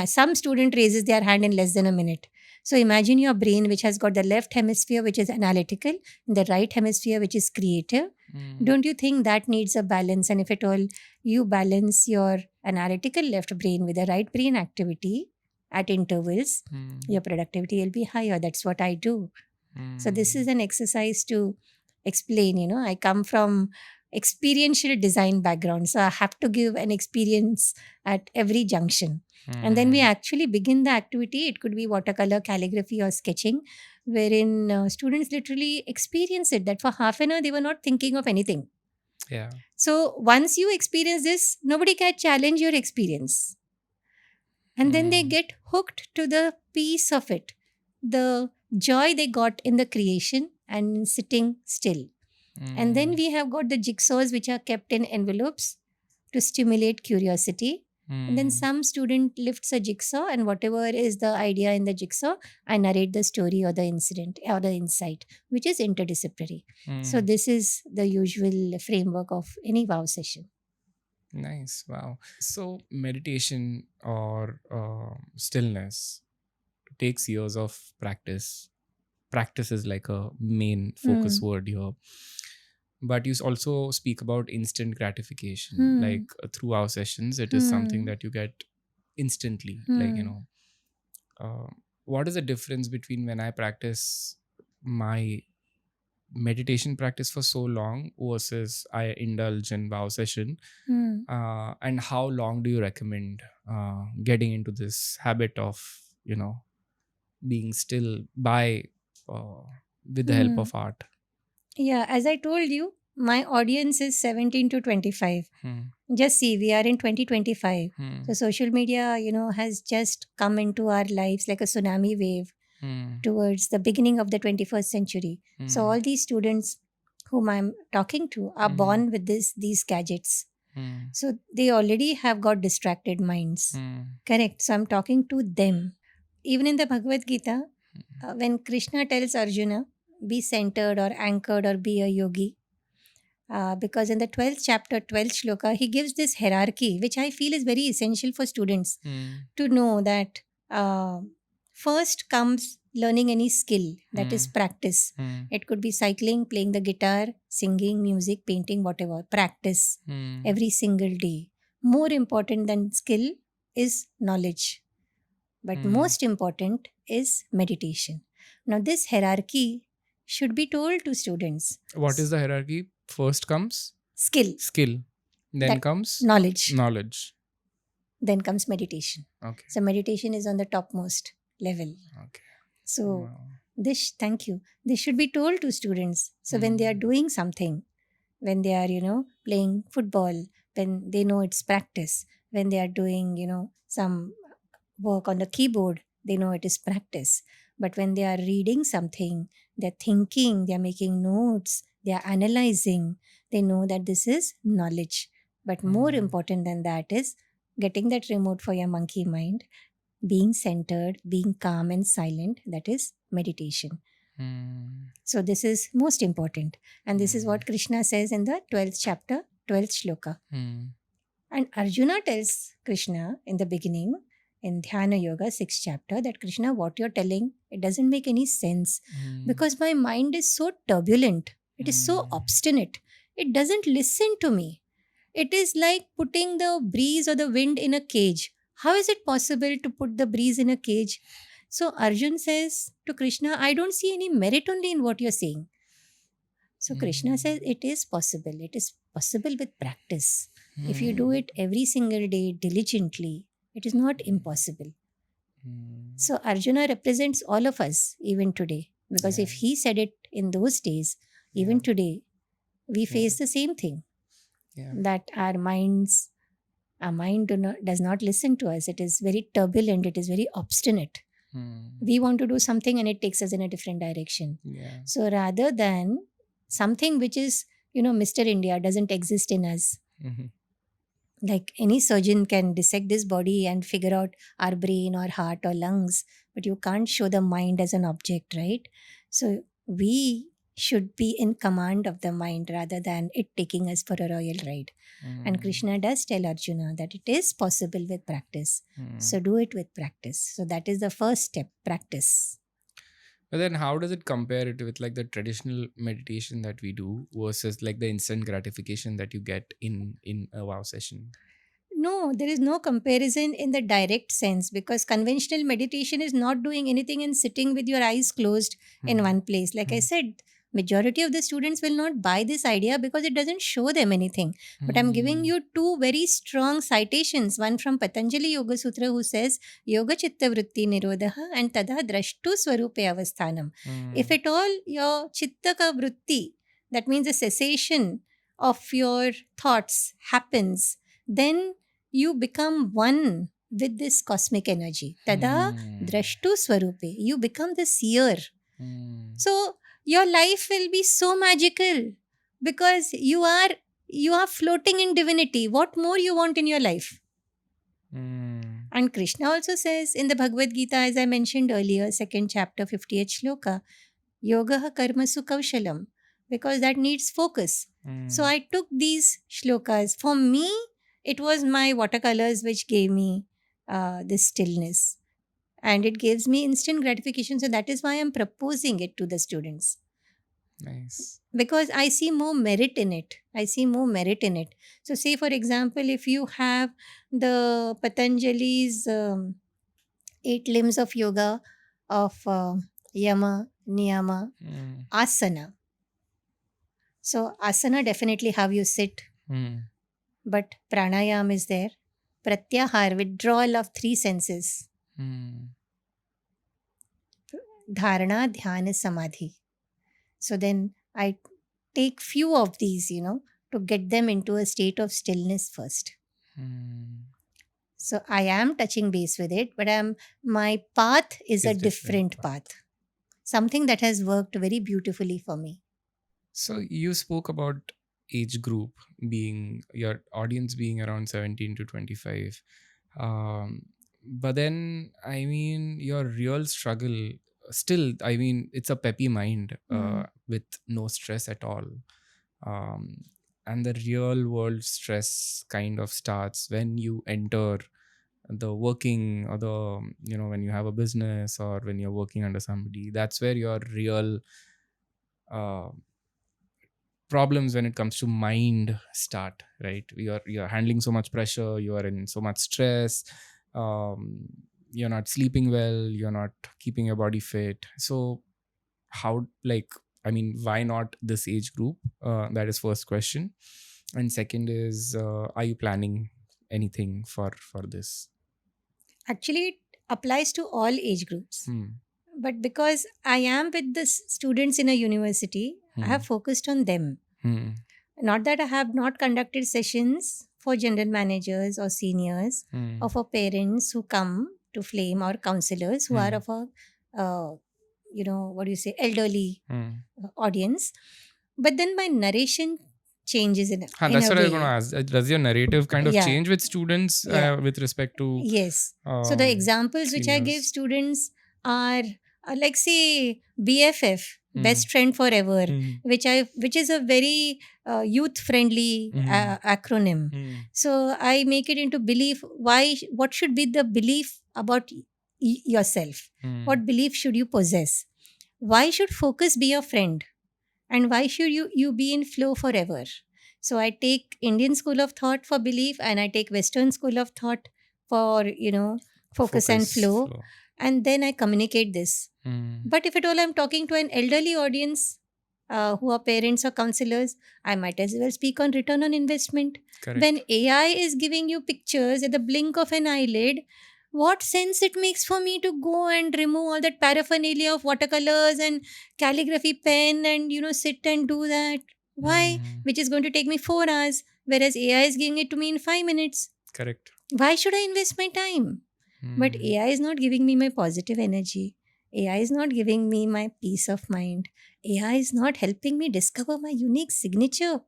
Speaker 1: some student raises their hand in less than a minute. So imagine your brain, which has got the left hemisphere, which is analytical, and the right hemisphere, which is creative.
Speaker 2: Hmm.
Speaker 1: Don't you think that needs a balance? And if at all you balance your analytical left brain with the right brain activity at intervals,
Speaker 2: Hmm.
Speaker 1: your productivity will be higher. That's what I do. So this is
Speaker 2: Hmm.
Speaker 1: an exercise to explain. I come from experiential design background, so I have to give an experience at every junction. And then we
Speaker 2: Hmm.
Speaker 1: actually begin the activity. It could be watercolor, calligraphy, or sketching, wherein students literally experience it. That for half an hour they were not thinking of anything.
Speaker 2: Yeah.
Speaker 1: So once you experience this, nobody can challenge your experience, and then they
Speaker 2: Hmm.
Speaker 1: get hooked to the piece of it, the joy they got in the creation and sitting still. And then
Speaker 2: Hmm.
Speaker 1: we have got the jigsaws which are kept in envelopes to stimulate curiosity. And then
Speaker 2: Hmm.
Speaker 1: some student lifts a jigsaw, and whatever is the idea in the jigsaw, I narrate the story or the incident or the insight, which is interdisciplinary. So
Speaker 2: Hmm.
Speaker 1: this is the usual framework of any wow session.
Speaker 2: Nice. Wow. So meditation or stillness takes years of practice. Practice is like a main focus
Speaker 1: Hmm.
Speaker 2: word here. But you also speak about instant gratification.
Speaker 1: Hmm.
Speaker 2: Like through our sessions, it is something
Speaker 1: Hmm.
Speaker 2: that you get instantly. Like,
Speaker 1: Hmm.
Speaker 2: uh, what is the difference between when I practice my meditation practice for so long versus I indulge in wow session?
Speaker 1: Hmm.
Speaker 2: And how long do you recommend getting into this habit of, being still by uh, with the help
Speaker 1: Hmm.
Speaker 2: of art?
Speaker 1: Yeah, as I told you, my audience is 17 to 25.
Speaker 2: Hmm.
Speaker 1: Just see, we are in 2025. So
Speaker 2: Hmm.
Speaker 1: social media, has just come into our lives like a tsunami wave
Speaker 2: Hmm.
Speaker 1: towards the beginning of the 21st century. So
Speaker 2: Hmm.
Speaker 1: all these students whom I'm talking to are
Speaker 2: Hmm.
Speaker 1: born with these gadgets.
Speaker 2: Hmm.
Speaker 1: So they already have got distracted minds.
Speaker 2: Hmm.
Speaker 1: Correct. So I'm talking to them. Even in the Bhagavad Gita, when Krishna tells Arjuna, be centered or anchored or be a yogi, because in the 12th chapter, 12th shloka, he gives this hierarchy, which I feel is very essential for students
Speaker 2: Hmm.
Speaker 1: to know that uh, first comes learning any skill, that is
Speaker 2: Hmm.
Speaker 1: practice.
Speaker 2: Hmm.
Speaker 1: It could be cycling, playing the guitar, singing, music, painting, whatever. Practice
Speaker 2: Hmm.
Speaker 1: every single day. More important than skill is knowledge, but
Speaker 2: Hmm.
Speaker 1: most important is meditation. Now, this hierarchy should be told to students.
Speaker 2: What is the hierarchy? First comes
Speaker 1: Skill,
Speaker 2: skill, then
Speaker 1: that
Speaker 2: comes
Speaker 1: knowledge,
Speaker 2: knowledge.
Speaker 1: then comes meditation.
Speaker 2: Okay.
Speaker 1: So, meditation is on the topmost level.
Speaker 2: Okay.
Speaker 1: So,
Speaker 2: Wow.
Speaker 1: thank you. This should be told to students. So, when they are
Speaker 2: Hmm.
Speaker 1: doing something, when they are, playing football, when they know it's practice, when they are doing, some work on the keyboard, they know it is practice. But when they are reading something, they're thinking, they're making notes, they're analyzing, they know that this is knowledge. But more
Speaker 2: Hmm.
Speaker 1: important than that is getting that remote for your monkey mind, being centered, being calm and silent, that is meditation.
Speaker 2: Hmm.
Speaker 1: So, this is most important. And this is
Speaker 2: Hmm.
Speaker 1: what Krishna says in the 12th chapter, 12th shloka.
Speaker 2: Hmm.
Speaker 1: And Arjuna tells Krishna in the beginning, in Dhyana Yoga, 6th chapter, that Krishna, what you're telling, it doesn't make any sense
Speaker 2: Hmm.
Speaker 1: because my mind is so turbulent. It is so
Speaker 2: Hmm.
Speaker 1: obstinate. It doesn't listen to me. It is like putting the breeze or the wind in a cage. How is it possible to put the breeze in a cage? So Arjun says to Krishna, I don't see any merit only in what you're saying. So Krishna says it is possible. It is possible with practice. If you do it every single day diligently, it is not impossible. So Arjuna represents all of us even today. Because if he said it in those days, even today, we face the same thing. That our mind does not listen to us. It is very turbulent. It is very obstinate. We want to do something and it takes us in a different direction. So rather than something which is, Mr. India doesn't exist in us. Like any surgeon can dissect this body and figure out our brain or heart or lungs, but you can't show the mind as an object, right? So we should be in command of the mind rather than it taking us for a royal ride. And Krishna does tell Arjuna that it is possible with practice. So do it with practice. So that is the first step, practice.
Speaker 2: But then how does it compare it with like the traditional meditation that we do versus like the instant gratification that you get in a wow session?
Speaker 1: No, there is no comparison in the direct sense, because conventional meditation is not doing anything and sitting with your eyes closed in one place. Like I said, majority of the students will not buy this idea because it doesn't show them anything. But I'm giving you two very strong citations. One from Patanjali Yoga Sutra, who says Yoga Chitta Vritti Nirodha and Tada Drashtu Swarupe Avasthanam. If at all your Chitta ka Vritti, that means the cessation of your thoughts happens, then you become one with this cosmic energy. Tada drashtu swarupe. You become the seer. So your life will be so magical because you are floating in divinity. What more you want in your life? And Krishna also says in the Bhagavad Gita, as I mentioned earlier, 2nd chapter, 50th shloka, yoga karmasu kaushalam, because that needs focus. So I took these shlokas. For me, it was my watercolors which gave me this stillness. And it gives me instant gratification. So that is why I'm proposing it to the students.
Speaker 2: Nice.
Speaker 1: Because I see more merit in it. So say, for example, if you have the Patanjali's 8 limbs of yoga of Yama, Niyama, Asana. So asana, definitely how you sit. But pranayam is there. Pratyahar, withdrawal of 3 senses. Dharana, dhyana, samadhi. So then I take few of these, to get them into a state of stillness first. So I am touching base with it, but my path is a different path. Something that has worked very beautifully for me.
Speaker 2: So you spoke about age group being your audience being around 17 to 25. But then, I mean, your real struggle still, I mean, it's a peppy mind with no stress at all. And the real world stress kind of starts when you enter the working or the, when you have a business or when you're working under somebody. That's where your real problems when it comes to mind start, right? You're handling so much pressure, you are in so much stress, you're not sleeping well, you're not keeping your body fit. So how, like, I mean, why not this age group? That is first question. And second is, are you planning anything for this?
Speaker 1: Actually, it applies to all age groups. But because I am with the students in a university, I have focused on them. Not that I have not conducted sessions for general managers or seniors or for parents who come to Flame, or counselors who are of a, elderly audience. But then my narration changes in
Speaker 2: that's
Speaker 1: a
Speaker 2: what I was
Speaker 1: way.
Speaker 2: going to ask. Does your narrative kind of
Speaker 1: Yeah.
Speaker 2: change with students with respect to...
Speaker 1: Yes. So the examples which I give
Speaker 2: seniors?
Speaker 1: students are like, say, BFF, best friend forever, which is a very youth friendly acronym. So I make it into belief. What should be the belief about yourself? What belief should you possess? Why should focus be your friend? And why should you be in flow forever? So I take Indian school of thought for belief, and I take Western school of thought for, focus and flow. and then I communicate this.
Speaker 2: Mm.
Speaker 1: But if at all I'm talking to an elderly audience who are parents or counselors, I might as well speak on return on investment.
Speaker 2: Correct.
Speaker 1: When AI is giving you pictures at the blink of an eyelid, what sense it makes for me to go and remove all that paraphernalia of watercolors and calligraphy pen and sit and do that? Why?
Speaker 2: Mm.
Speaker 1: Which is going to take me 4 hours, whereas AI is giving it to me in 5 minutes.
Speaker 2: Correct.
Speaker 1: Why should I invest my time? But
Speaker 2: Mm.
Speaker 1: AI is not giving me my positive energy. AI is not giving me my peace of mind. AI is not helping me discover my unique signature.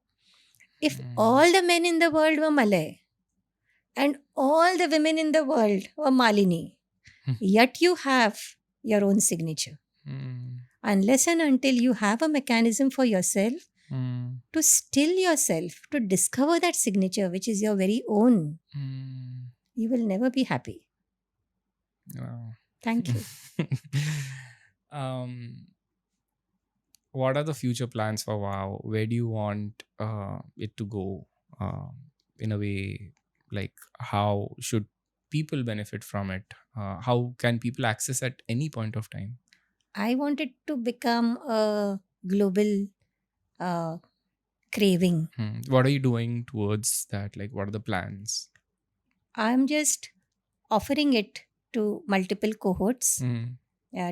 Speaker 1: If
Speaker 2: Mm.
Speaker 1: all the men in the world were Malay and all the women in the world were Malini, yet you have your own signature.
Speaker 2: Mm.
Speaker 1: Unless and until you have a mechanism for yourself
Speaker 2: Mm.
Speaker 1: to still yourself, to discover that signature, which is your very own,
Speaker 2: Mm.
Speaker 1: you will never be happy.
Speaker 2: Wow.
Speaker 1: Thank you.
Speaker 2: um, what are the future plans for Wow? Where do you want it to go? In a way, like how should people benefit from it? How can people access at any point of time?
Speaker 1: I wanted to become a global uh, craving.
Speaker 2: What are you doing towards that? Like, what are the plans?
Speaker 1: I'm just offering it to multiple cohorts,
Speaker 2: Mm.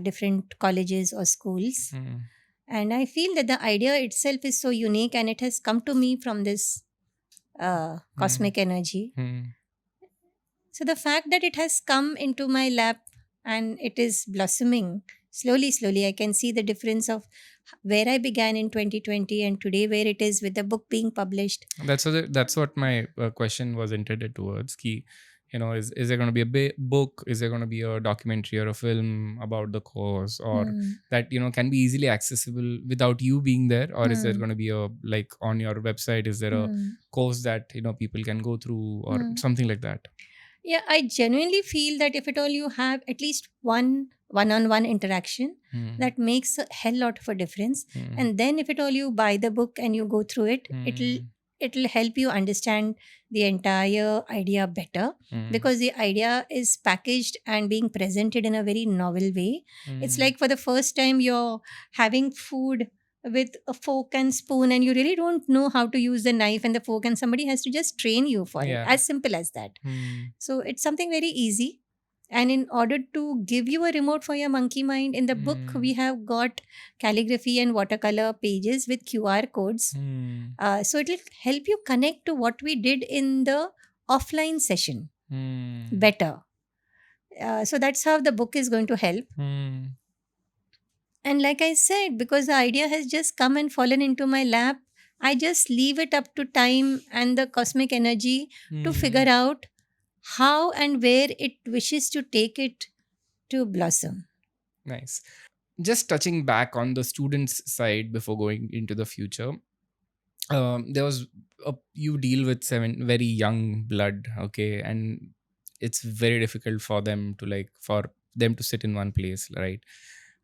Speaker 1: different colleges or schools.
Speaker 2: Mm.
Speaker 1: And I feel that the idea itself is so unique and it has come to me from this
Speaker 2: Mm.
Speaker 1: cosmic energy.
Speaker 2: Mm.
Speaker 1: So the fact that it has come into my lap and it is blossoming slowly, slowly, I can see the difference of where I began in 2020 and today where it is with the book being published.
Speaker 2: That's what my question was intended towards. Ki, is there going to be a book? Is there going to be a documentary or a film about the course, or
Speaker 1: Hmm.
Speaker 2: that can be easily accessible without you being there, or is there
Speaker 1: Hmm.
Speaker 2: going to be a, like, on your website? Is there a
Speaker 1: Hmm.
Speaker 2: course that people can go through, or
Speaker 1: Hmm.
Speaker 2: something like that?
Speaker 1: Yeah, I genuinely feel that if at all you have at least one-on-one interaction,
Speaker 2: Hmm.
Speaker 1: that makes a hell lot of a difference.
Speaker 2: Hmm.
Speaker 1: And then if at all you buy the book and you go through it, it'll
Speaker 2: Hmm.
Speaker 1: it'll help you understand the entire idea better,
Speaker 2: Hmm.
Speaker 1: because the idea is packaged and being presented in a very novel way. It's
Speaker 2: Hmm.
Speaker 1: like for the first time you're having food with a fork and spoon and you really don't know how to use the knife and the fork, and somebody has to just train you for it,
Speaker 2: Yeah.
Speaker 1: as simple as that.
Speaker 2: Hmm.
Speaker 1: So it's something very easy. And in order to give you a remote for your monkey mind, in the book
Speaker 2: Hmm.
Speaker 1: we have got calligraphy and watercolor pages with QR codes.
Speaker 2: Hmm.
Speaker 1: So it'll help you connect to what we did in the offline session
Speaker 2: Hmm.
Speaker 1: better. So that's how the book is going to help.
Speaker 2: Hmm.
Speaker 1: And like I said, because the idea has just come and fallen into my lap, I just leave it up to time and the cosmic energy to
Speaker 2: Hmm.
Speaker 1: figure out how and where it wishes to take it to blossom.
Speaker 2: Nice. Just touching back on the students' side before going into the future, there was you deal with seven very young blood, okay, and it's very difficult for them to, like, for them to sit in one place, right?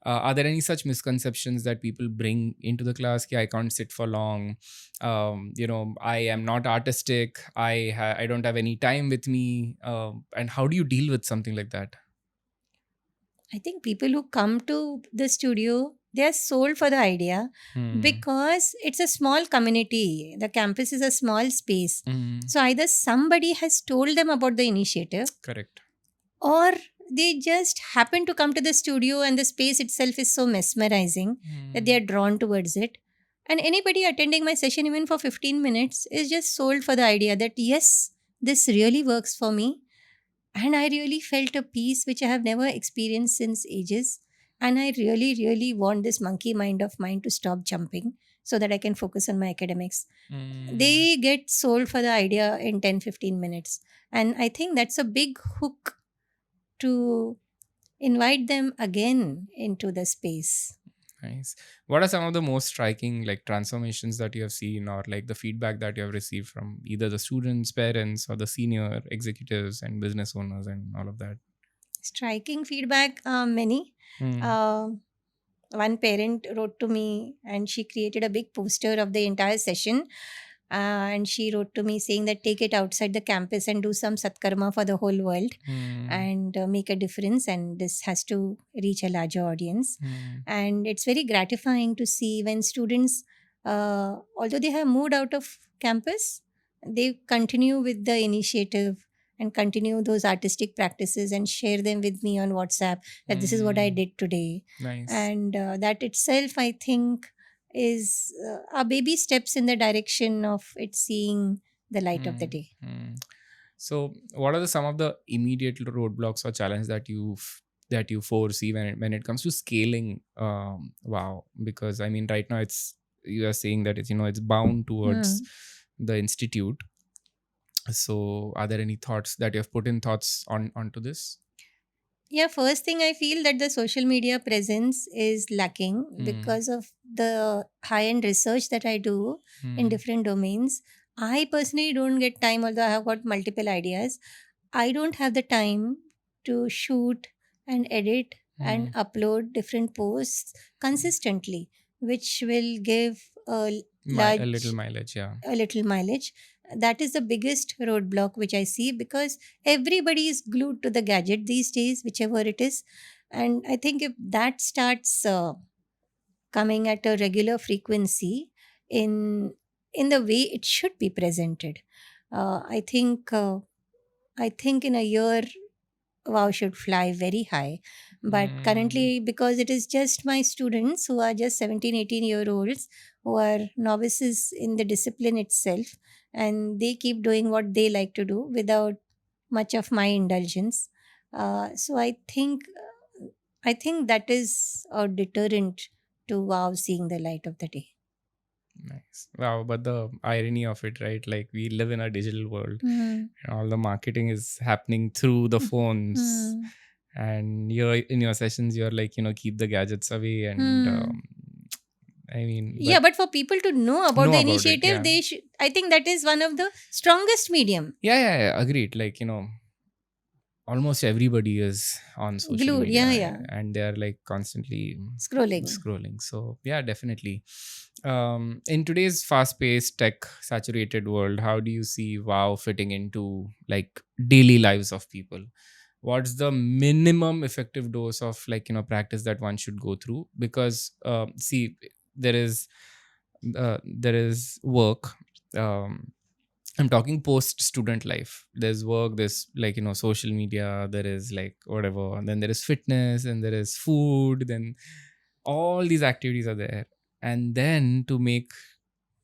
Speaker 2: Are there any such misconceptions that people bring into the class? I can't sit for long. I am not artistic. I don't have any time with me. And how do you deal with something like that?
Speaker 1: I think people who come to the studio, they are sold for the idea
Speaker 2: Hmm.
Speaker 1: because it's a small community. The campus is a small space.
Speaker 2: Hmm.
Speaker 1: So either somebody has told them about the initiative,
Speaker 2: Correct.
Speaker 1: or they just happen to come to the studio and the space itself is so mesmerizing that they
Speaker 2: Hmm.
Speaker 1: are drawn towards it. And anybody attending my session, even for 15 minutes, is just sold for the idea that yes, this really works for me. And I really felt a peace which I have never experienced since ages. And I really, really want this monkey mind of mine to stop jumping so that I can focus on my academics.
Speaker 2: Hmm.
Speaker 1: They get sold for the idea in 10, 15 minutes. And I think that's a big hook to invite them again into the space.
Speaker 2: Nice. What are some of the most striking, like, transformations that you have seen, or like the feedback that you have received from either the students, parents, or the senior executives and business owners and all of that?
Speaker 1: Striking feedback, many.
Speaker 2: Hmm.
Speaker 1: Uh, One parent wrote to me and she created a big poster of the entire session. And she wrote to me saying that take it outside the campus and do some satkarma for the whole world and make a difference. And this has to reach a larger audience. And it's very gratifying to see when students, although they have moved out of campus, they continue with the initiative and continue those artistic practices and share them with me on WhatsApp that this is what I did today.
Speaker 2: Nice.
Speaker 1: And that itself, I think, is our baby steps in the direction of it seeing the light of the day.
Speaker 2: So, what are some of the immediate roadblocks or challenges that you foresee when it comes to scaling? Wow, because I mean, right now you are saying that it's bound towards the institute. So, are there any thoughts that you have put in thoughts onto this?
Speaker 1: Yeah, first thing I feel that the social media presence is lacking because of the high end research that I do in different domains. I personally don't get time, although I have got multiple ideas. I don't have the time to shoot and edit and upload different posts consistently, which will give a
Speaker 2: A little
Speaker 1: large
Speaker 2: mileage, yeah.
Speaker 1: a little mileage. That is the biggest roadblock which I see because everybody is glued to the gadget these days, whichever it is. And I think if that starts coming at a regular frequency in the way it should be presented, I think in a year wow should fly very high. But currently, because it is just my students who are just 17-18-year-olds who are novices in the discipline itself, and they keep doing what they like to do without much of my indulgence. So I think that is a deterrent to wow seeing the light of the day.
Speaker 2: Nice. Wow, but the irony of it, right? Like we live in a digital world and all the marketing is happening through the phones. And you're in your sessions, you're like, keep the gadgets away. And I mean,
Speaker 1: Yeah, but for people to know about
Speaker 2: know
Speaker 1: the
Speaker 2: about it,
Speaker 1: initiative,
Speaker 2: yeah.
Speaker 1: they should. I think that is one of the strongest medium.
Speaker 2: Yeah, agreed. Like, almost everybody is on social
Speaker 1: Glued,
Speaker 2: media
Speaker 1: yeah.
Speaker 2: and they're like constantly
Speaker 1: Scrolling.
Speaker 2: So yeah, definitely. In today's fast-paced tech saturated world, how do you see wow fitting into like daily lives of people? What's the minimum effective dose of like practice that one should go through? Because see, there is work. I'm talking post student life. There's work, there's like, social media, there is like whatever, and then there is fitness, and there is food, then all these activities are there. And then to make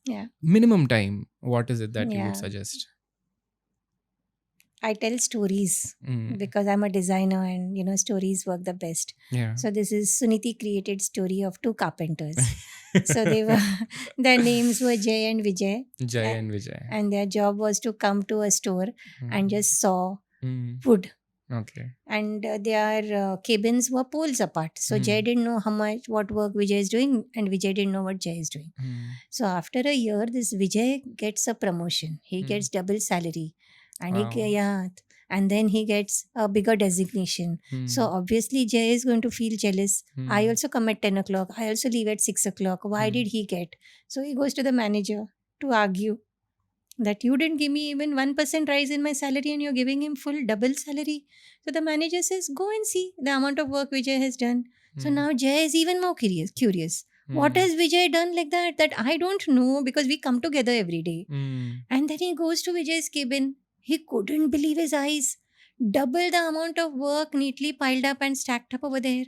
Speaker 1: Yeah.
Speaker 2: minimum time, what is it that you would
Speaker 1: Yeah.
Speaker 2: suggest?
Speaker 1: I tell stories because I'm a designer and stories work the best.
Speaker 2: Yeah.
Speaker 1: So this is Suniti created story of two carpenters. So they were their names were Jay and Vijay.
Speaker 2: Jay and Vijay.
Speaker 1: And their job was to come to a store and just saw wood.
Speaker 2: Okay.
Speaker 1: And their cabins were poles apart. So Jay didn't know what work Vijay is doing, and Vijay didn't know what Jay is doing. So after a year, this Vijay gets a promotion. He gets double salary, and
Speaker 2: Wow.
Speaker 1: and then he gets a bigger designation. So obviously Jay is going to feel jealous. I also come at 10 o'clock. I also leave at 6 o'clock. Why did he get? So he goes to the manager to argue that you didn't give me even 1% rise in my salary and you're giving him full double salary. So the manager says, go and see the amount of work Vijay has done. So now Jay is even more curious. What has Vijay done like that I don't know, because we come together every day. And then he goes to Vijay's cabin. He couldn't believe his eyes. Double the amount of work neatly piled up and stacked up over there.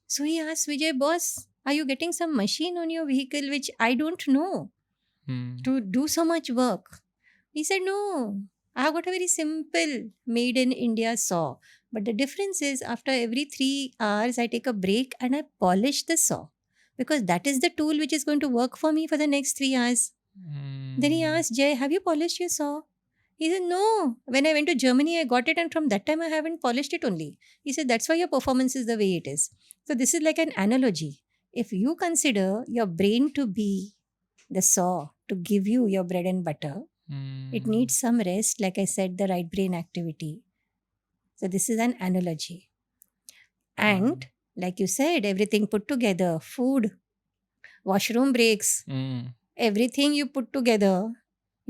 Speaker 1: So he asked Vijay, boss, are you getting some machine on your vehicle which I don't know to do so much work? He said, no, I have got a very simple made in India saw. But the difference is after every 3 hours, I take a break and I polish the saw because that is the tool which is going to work for me for the next 3 hours. Then he asked Jay, have you polished your saw? He said, no. When I went to Germany, I got it, and from that time, I haven't polished it only. He said, that's why your performance is the way it is. So, this is like an analogy. If you consider your brain to be the saw to give you your bread and butter, it needs some rest, like I said, the right brain activity. So, this is an analogy. And, like you said, everything put together food, washroom breaks, everything you put together,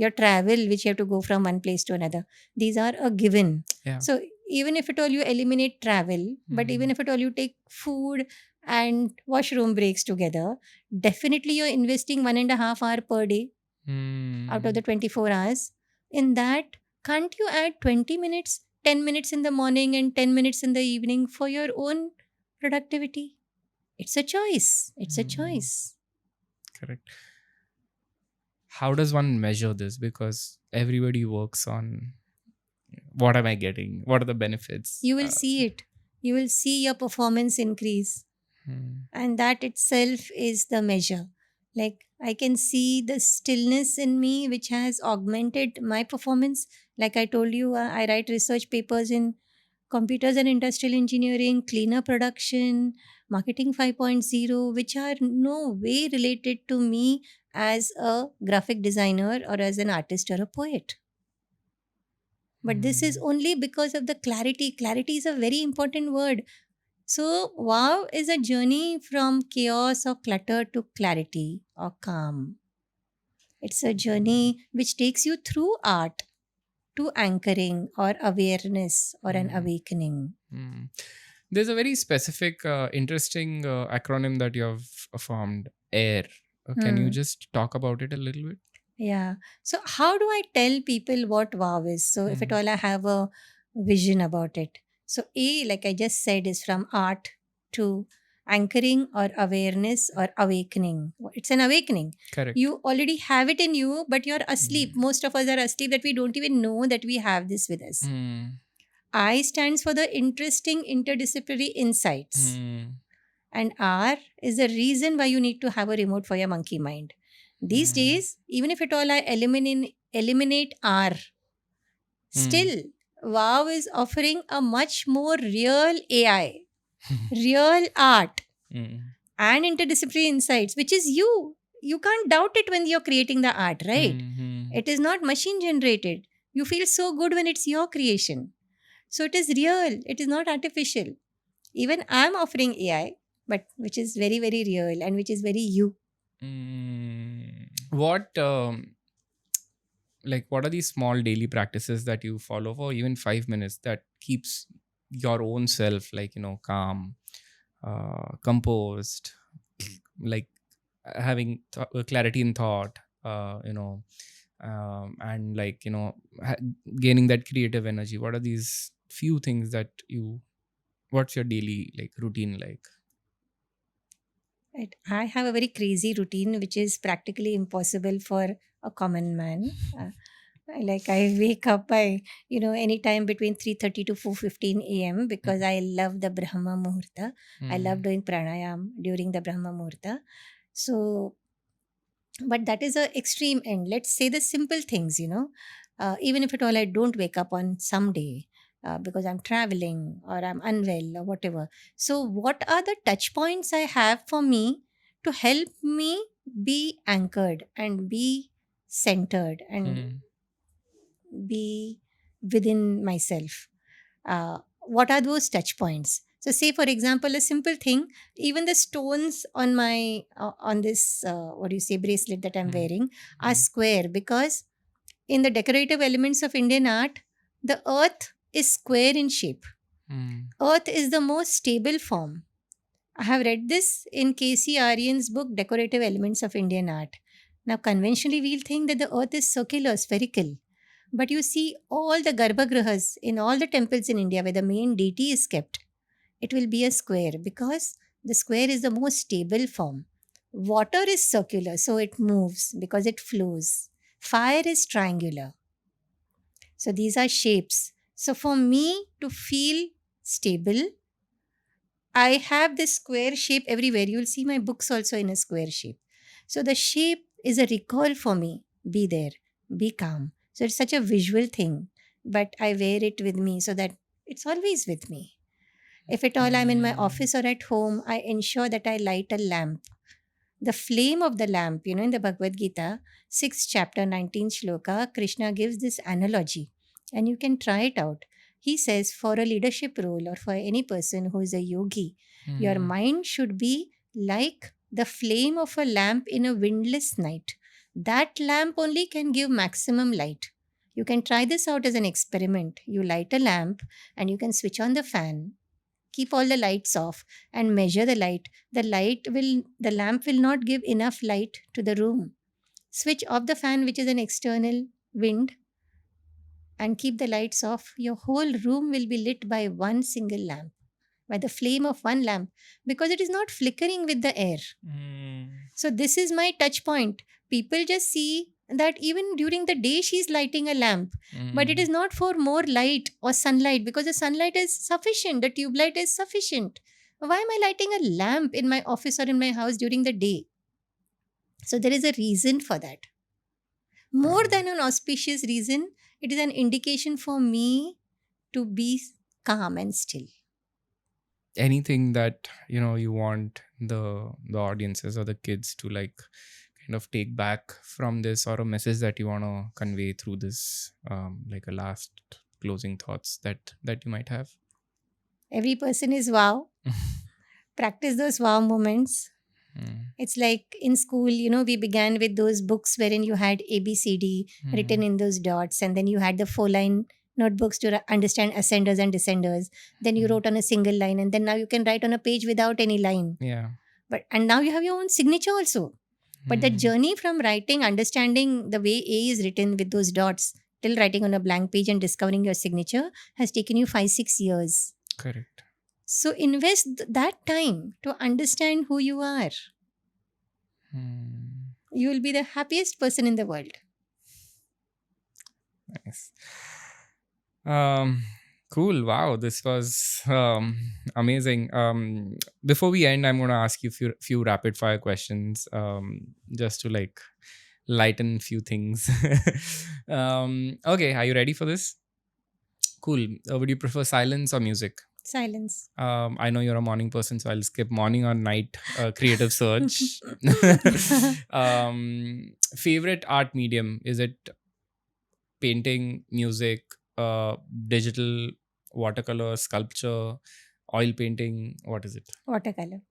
Speaker 1: your travel, which you have to go from one place to another. These are a given.
Speaker 2: Yeah.
Speaker 1: So even if at all you eliminate travel, but even if at all you take food and washroom breaks together, definitely you're investing 1.5 hour per day out of the 24 hours. In that, can't you add 20 minutes, 10 minutes in the morning and 10 minutes in the evening for your own productivity? It's a choice. It's a choice.
Speaker 2: Correct. How does one measure this? Because everybody works on what am I getting? What are the benefits?
Speaker 1: You will see it. You will see your performance increase. And that itself is the measure. Like, I can see the stillness in me, which has augmented my performance. Like I told you, I write research papers in computers and industrial engineering, cleaner production, marketing 5.0, which are no way related to me as a graphic designer or as an artist or a poet. But this is only because of the clarity. Clarity is a very important word. So, wow is a journey from chaos or clutter to clarity or calm. It's a journey which takes you through art to anchoring or awareness or an awakening.
Speaker 2: There's a very specific, interesting acronym that you have formed, AIR. Can you just talk about it a little bit?
Speaker 1: Yeah. So, how do I tell people what wow is? So, if at all I have a vision about it. So, A, like I just said, is from art to anchoring or awareness or awakening. It's an awakening.
Speaker 2: Correct.
Speaker 1: You already have it in you, but you're asleep. Most of us are asleep that we don't even know that we have this with us. I stands for the interesting interdisciplinary insights. And R is the reason why you need to have a remote for your monkey mind. These days, even if at all I eliminate R, still wow is offering a much more real AI, real art, and interdisciplinary insights, which is you. You can't doubt it when you're creating the art, right? It is not machine generated. You feel so good when it's your creation. So it is real. It is not artificial. Even I'm offering AI, but which is very, very real and which is very you.
Speaker 2: What what are these small daily practices that you follow for even 5 minutes that keeps your own self calm, composed, like having clarity in thought, and gaining that creative energy? What are these few things that what's your daily routine like?
Speaker 1: Right. I have a very crazy routine which is practically impossible for a common man. I wake up by anytime between 3:30 to 4:15 a.m. because I love the Brahma Muhurta. I love doing pranayam during the Brahma Muhurta. So, but that is a extreme end. Let's say the simple things. Even if at all I don't wake up on some day because I'm traveling or I'm unwell or whatever. So, what are the touch points I have for me to help me be anchored and be centered and be within myself? What are those touch points? So, say for example, a simple thing, even the stones on my on this bracelet that I'm wearing are square because in the decorative elements of Indian art, the earth is square in shape. Earth is the most stable form. I have read this in K.C. Aryan's book, Decorative Elements of Indian Art. Now, conventionally, we'll think that the earth is circular, spherical. But you see, all the garbhagrahas in all the temples in India where the main deity is kept, it will be a square because the square is the most stable form. Water is circular, so it moves because it flows. Fire is triangular. So these are shapes. So for me to feel stable, I have this square shape everywhere. You'll see my books also in a square shape. So the shape is a recall for me. Be there, be calm. So it's such a visual thing, but I wear it with me so that it's always with me. If at all I'm in my office or at home, I ensure that I light a lamp. The flame of the lamp, in the Bhagavad Gita, 6th chapter, 19th shloka, Krishna gives this analogy and you can try it out. He says, for a leadership role or for any person who is a yogi, your mind should be like the flame of a lamp in a windless night. that lamp only can give maximum light. You can try this out as an experiment. You light a lamp and you can switch on the fan, keep all the lights off and measure the light. The lamp will not give enough light to the room. Switch off the fan, which is an external wind, and keep the lights off. Your whole room will be lit by one single lamp, by the flame of one lamp, because it is not flickering with the air.
Speaker 2: Mm.
Speaker 1: So, this is my touch point. People just see that even during the day she's lighting a lamp, but it is not for more light or sunlight, because the sunlight is sufficient, the tube light is sufficient. Why am I lighting a lamp in my office or in my house during the day? So, there is a reason for that. More than an auspicious reason, it is an indication for me to be calm and still.
Speaker 2: Anything that you want the audiences or the kids to like kind of take back from this, or a message that you want to convey through this, like a last closing thoughts that you might have?
Speaker 1: Every person is wow. Practice those wow moments. It's like in school, we began with those books wherein you had ABCD written in those dots, and then you had the 4-line notebooks to understand ascenders and descenders. Then you wrote on a single line, and then now you can write on a page without any line.
Speaker 2: Yeah.
Speaker 1: And now you have your own signature also. But the journey from writing, understanding the way A is written with those dots, till writing on a blank page and discovering your signature has taken you 5-6 years.
Speaker 2: Correct.
Speaker 1: So invest that time to understand who you are. You will be the happiest person in the world.
Speaker 2: Nice. Cool. Wow, this was amazing. Before we end, I'm going to ask you few rapid fire questions, just to like lighten few things. Okay, are you ready for this? Cool. Would you prefer silence or music?
Speaker 1: Silence.
Speaker 2: I know you're a morning person, so I'll skip morning or night creative search. Favorite art medium? Is it painting, music, digital, watercolor, sculpture, oil painting? What is it?
Speaker 1: Watercolor.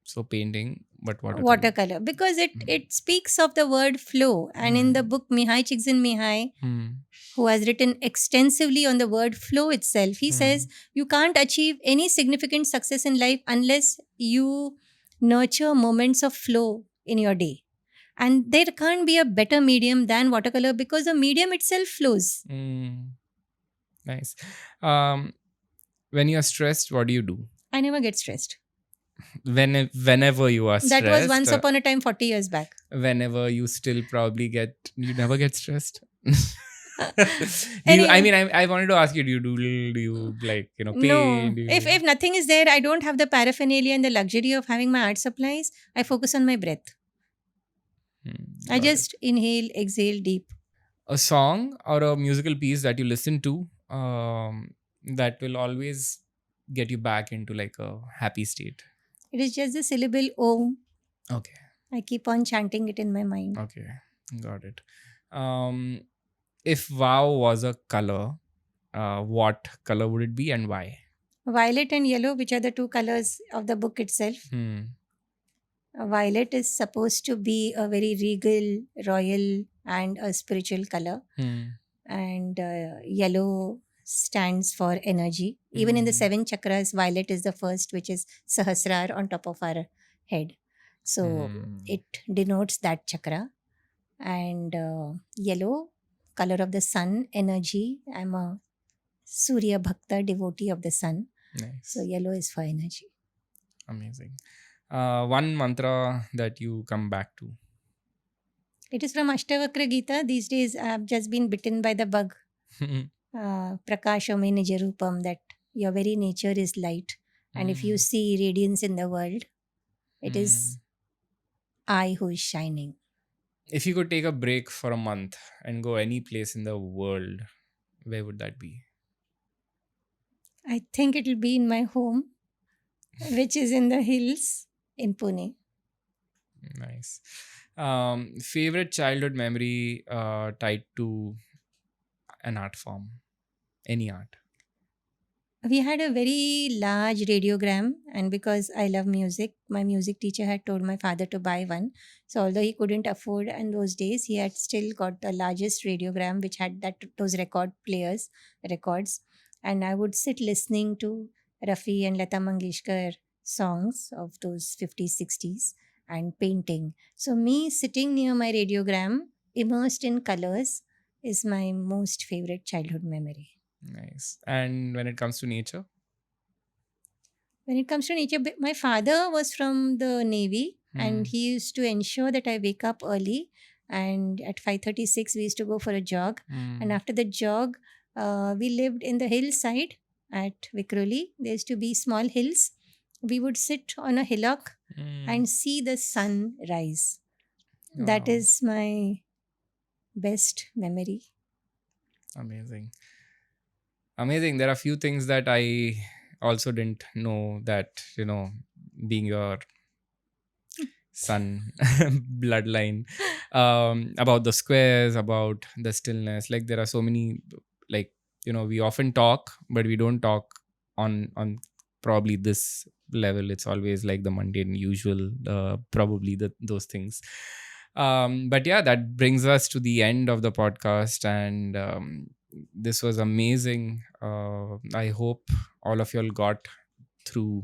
Speaker 2: So painting, but watercolor.
Speaker 1: Watercolor. Because it speaks of the word flow. And in the book Mihai Csikszentmihalyi, who has written extensively on the word flow itself, he says you can't achieve any significant success in life unless you nurture moments of flow in your day. And there can't be a better medium than watercolor, because the medium itself flows.
Speaker 2: Nice. When you're stressed, what do you do?
Speaker 1: I never get stressed.
Speaker 2: Whenever you are stressed.
Speaker 1: That was once upon a time 40 years back.
Speaker 2: Whenever you still probably you never get stressed?
Speaker 1: Anyway.
Speaker 2: I wanted to ask you, do you like, paint?
Speaker 1: No. If nothing is there, I don't have the paraphernalia and the luxury of having my art supplies. I focus on my breath. I just inhale, exhale deep.
Speaker 2: A song or a musical piece that you listen to that will always get you back into like a happy state?
Speaker 1: It is just the syllable Om.
Speaker 2: Okay.
Speaker 1: I keep on chanting it in my mind.
Speaker 2: Okay, got it. If wow was a color, what color would it be and why?
Speaker 1: Violet and yellow, which are the two colors of the book itself. Violet is supposed to be a very regal, royal, and a spiritual color. And yellow stands for energy. Even in the 7 chakras, violet is the first, which is Sahasrar on top of our head. So it denotes that chakra. And yellow, color of the sun, energy. I'm a Surya Bhakta, devotee of the sun.
Speaker 2: Nice.
Speaker 1: So yellow is for energy.
Speaker 2: Amazing. One mantra that you come back to?
Speaker 1: It is from Ashtavakra Gita. These days I've just been bitten by the bug. Prakashome Nijarupam, that your very nature is light. And if you see radiance in the world, it is I who is shining.
Speaker 2: If you could take a break for a month and go any place in the world, where would that be?
Speaker 1: I think it will be in my home, which is in the hills in Pune.
Speaker 2: Nice. Favorite childhood memory tied to an art form? Any art?
Speaker 1: We had a very large radiogram, and because I love music, my music teacher had told my father to buy one. So although he couldn't afford in those days, he had still got the largest radiogram which had that those records, and I would sit listening to Rafi and Lata Mangeshkar songs of those 50s 60s and painting. So me sitting near my radiogram immersed in colors is my most favorite childhood memory.
Speaker 2: Nice. And when it comes to nature?
Speaker 1: When it comes to nature, my father was from the Navy
Speaker 2: Hmm.
Speaker 1: and he used to ensure that I wake up early. And at 5:36, we used to go for a jog. And
Speaker 2: Hmm.
Speaker 1: after the jog, we lived in the hillside at Vikroli. There used to be small hills. We would sit on a hillock
Speaker 2: Hmm.
Speaker 1: and see the sun rise. That
Speaker 2: Wow.
Speaker 1: is my best memory.
Speaker 2: Amazing. Amazing. There are few things that I also didn't know that, being your son bloodline, about the squares, about the stillness. Like there are so many, like, we often talk, but we don't talk on probably this level. It's always like the mundane usual, probably those things. But yeah, that brings us to the end of the podcast, and this was amazing. I hope all of y'all through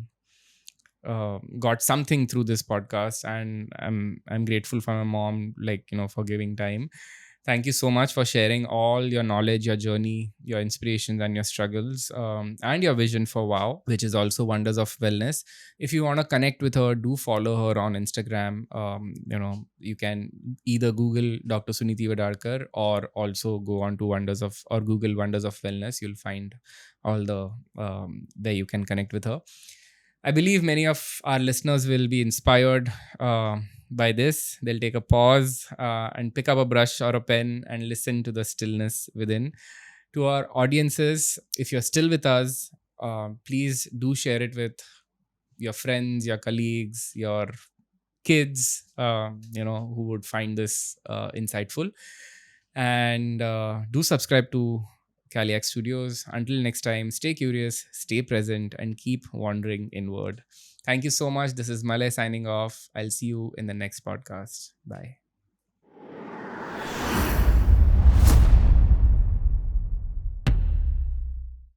Speaker 2: got something through this podcast, and I'm grateful for my mom, like, for giving time. Thank you so much for sharing all your knowledge, your journey, your inspirations, and your struggles, and your vision for Wow, which is also Wonders of Wellness. If you want to connect with her, do follow her on Instagram. You can either Google Dr. Suniti Varadkar, or also go on to Wonders of, or Google Wonders of Wellness. You'll find all the there you can connect with her. I believe many of our listeners will be inspired by this. They'll take a pause and pick up a brush or a pen and listen to the stillness within. To our audiences, if you're still with us, please do share it with your friends, your colleagues, your kids, who would find this insightful. And do subscribe to Caliac Studios. Until next time, stay curious, stay present, and keep wandering inward. Thank you so much. This is Malay signing off. I'll see you in the next podcast. Bye.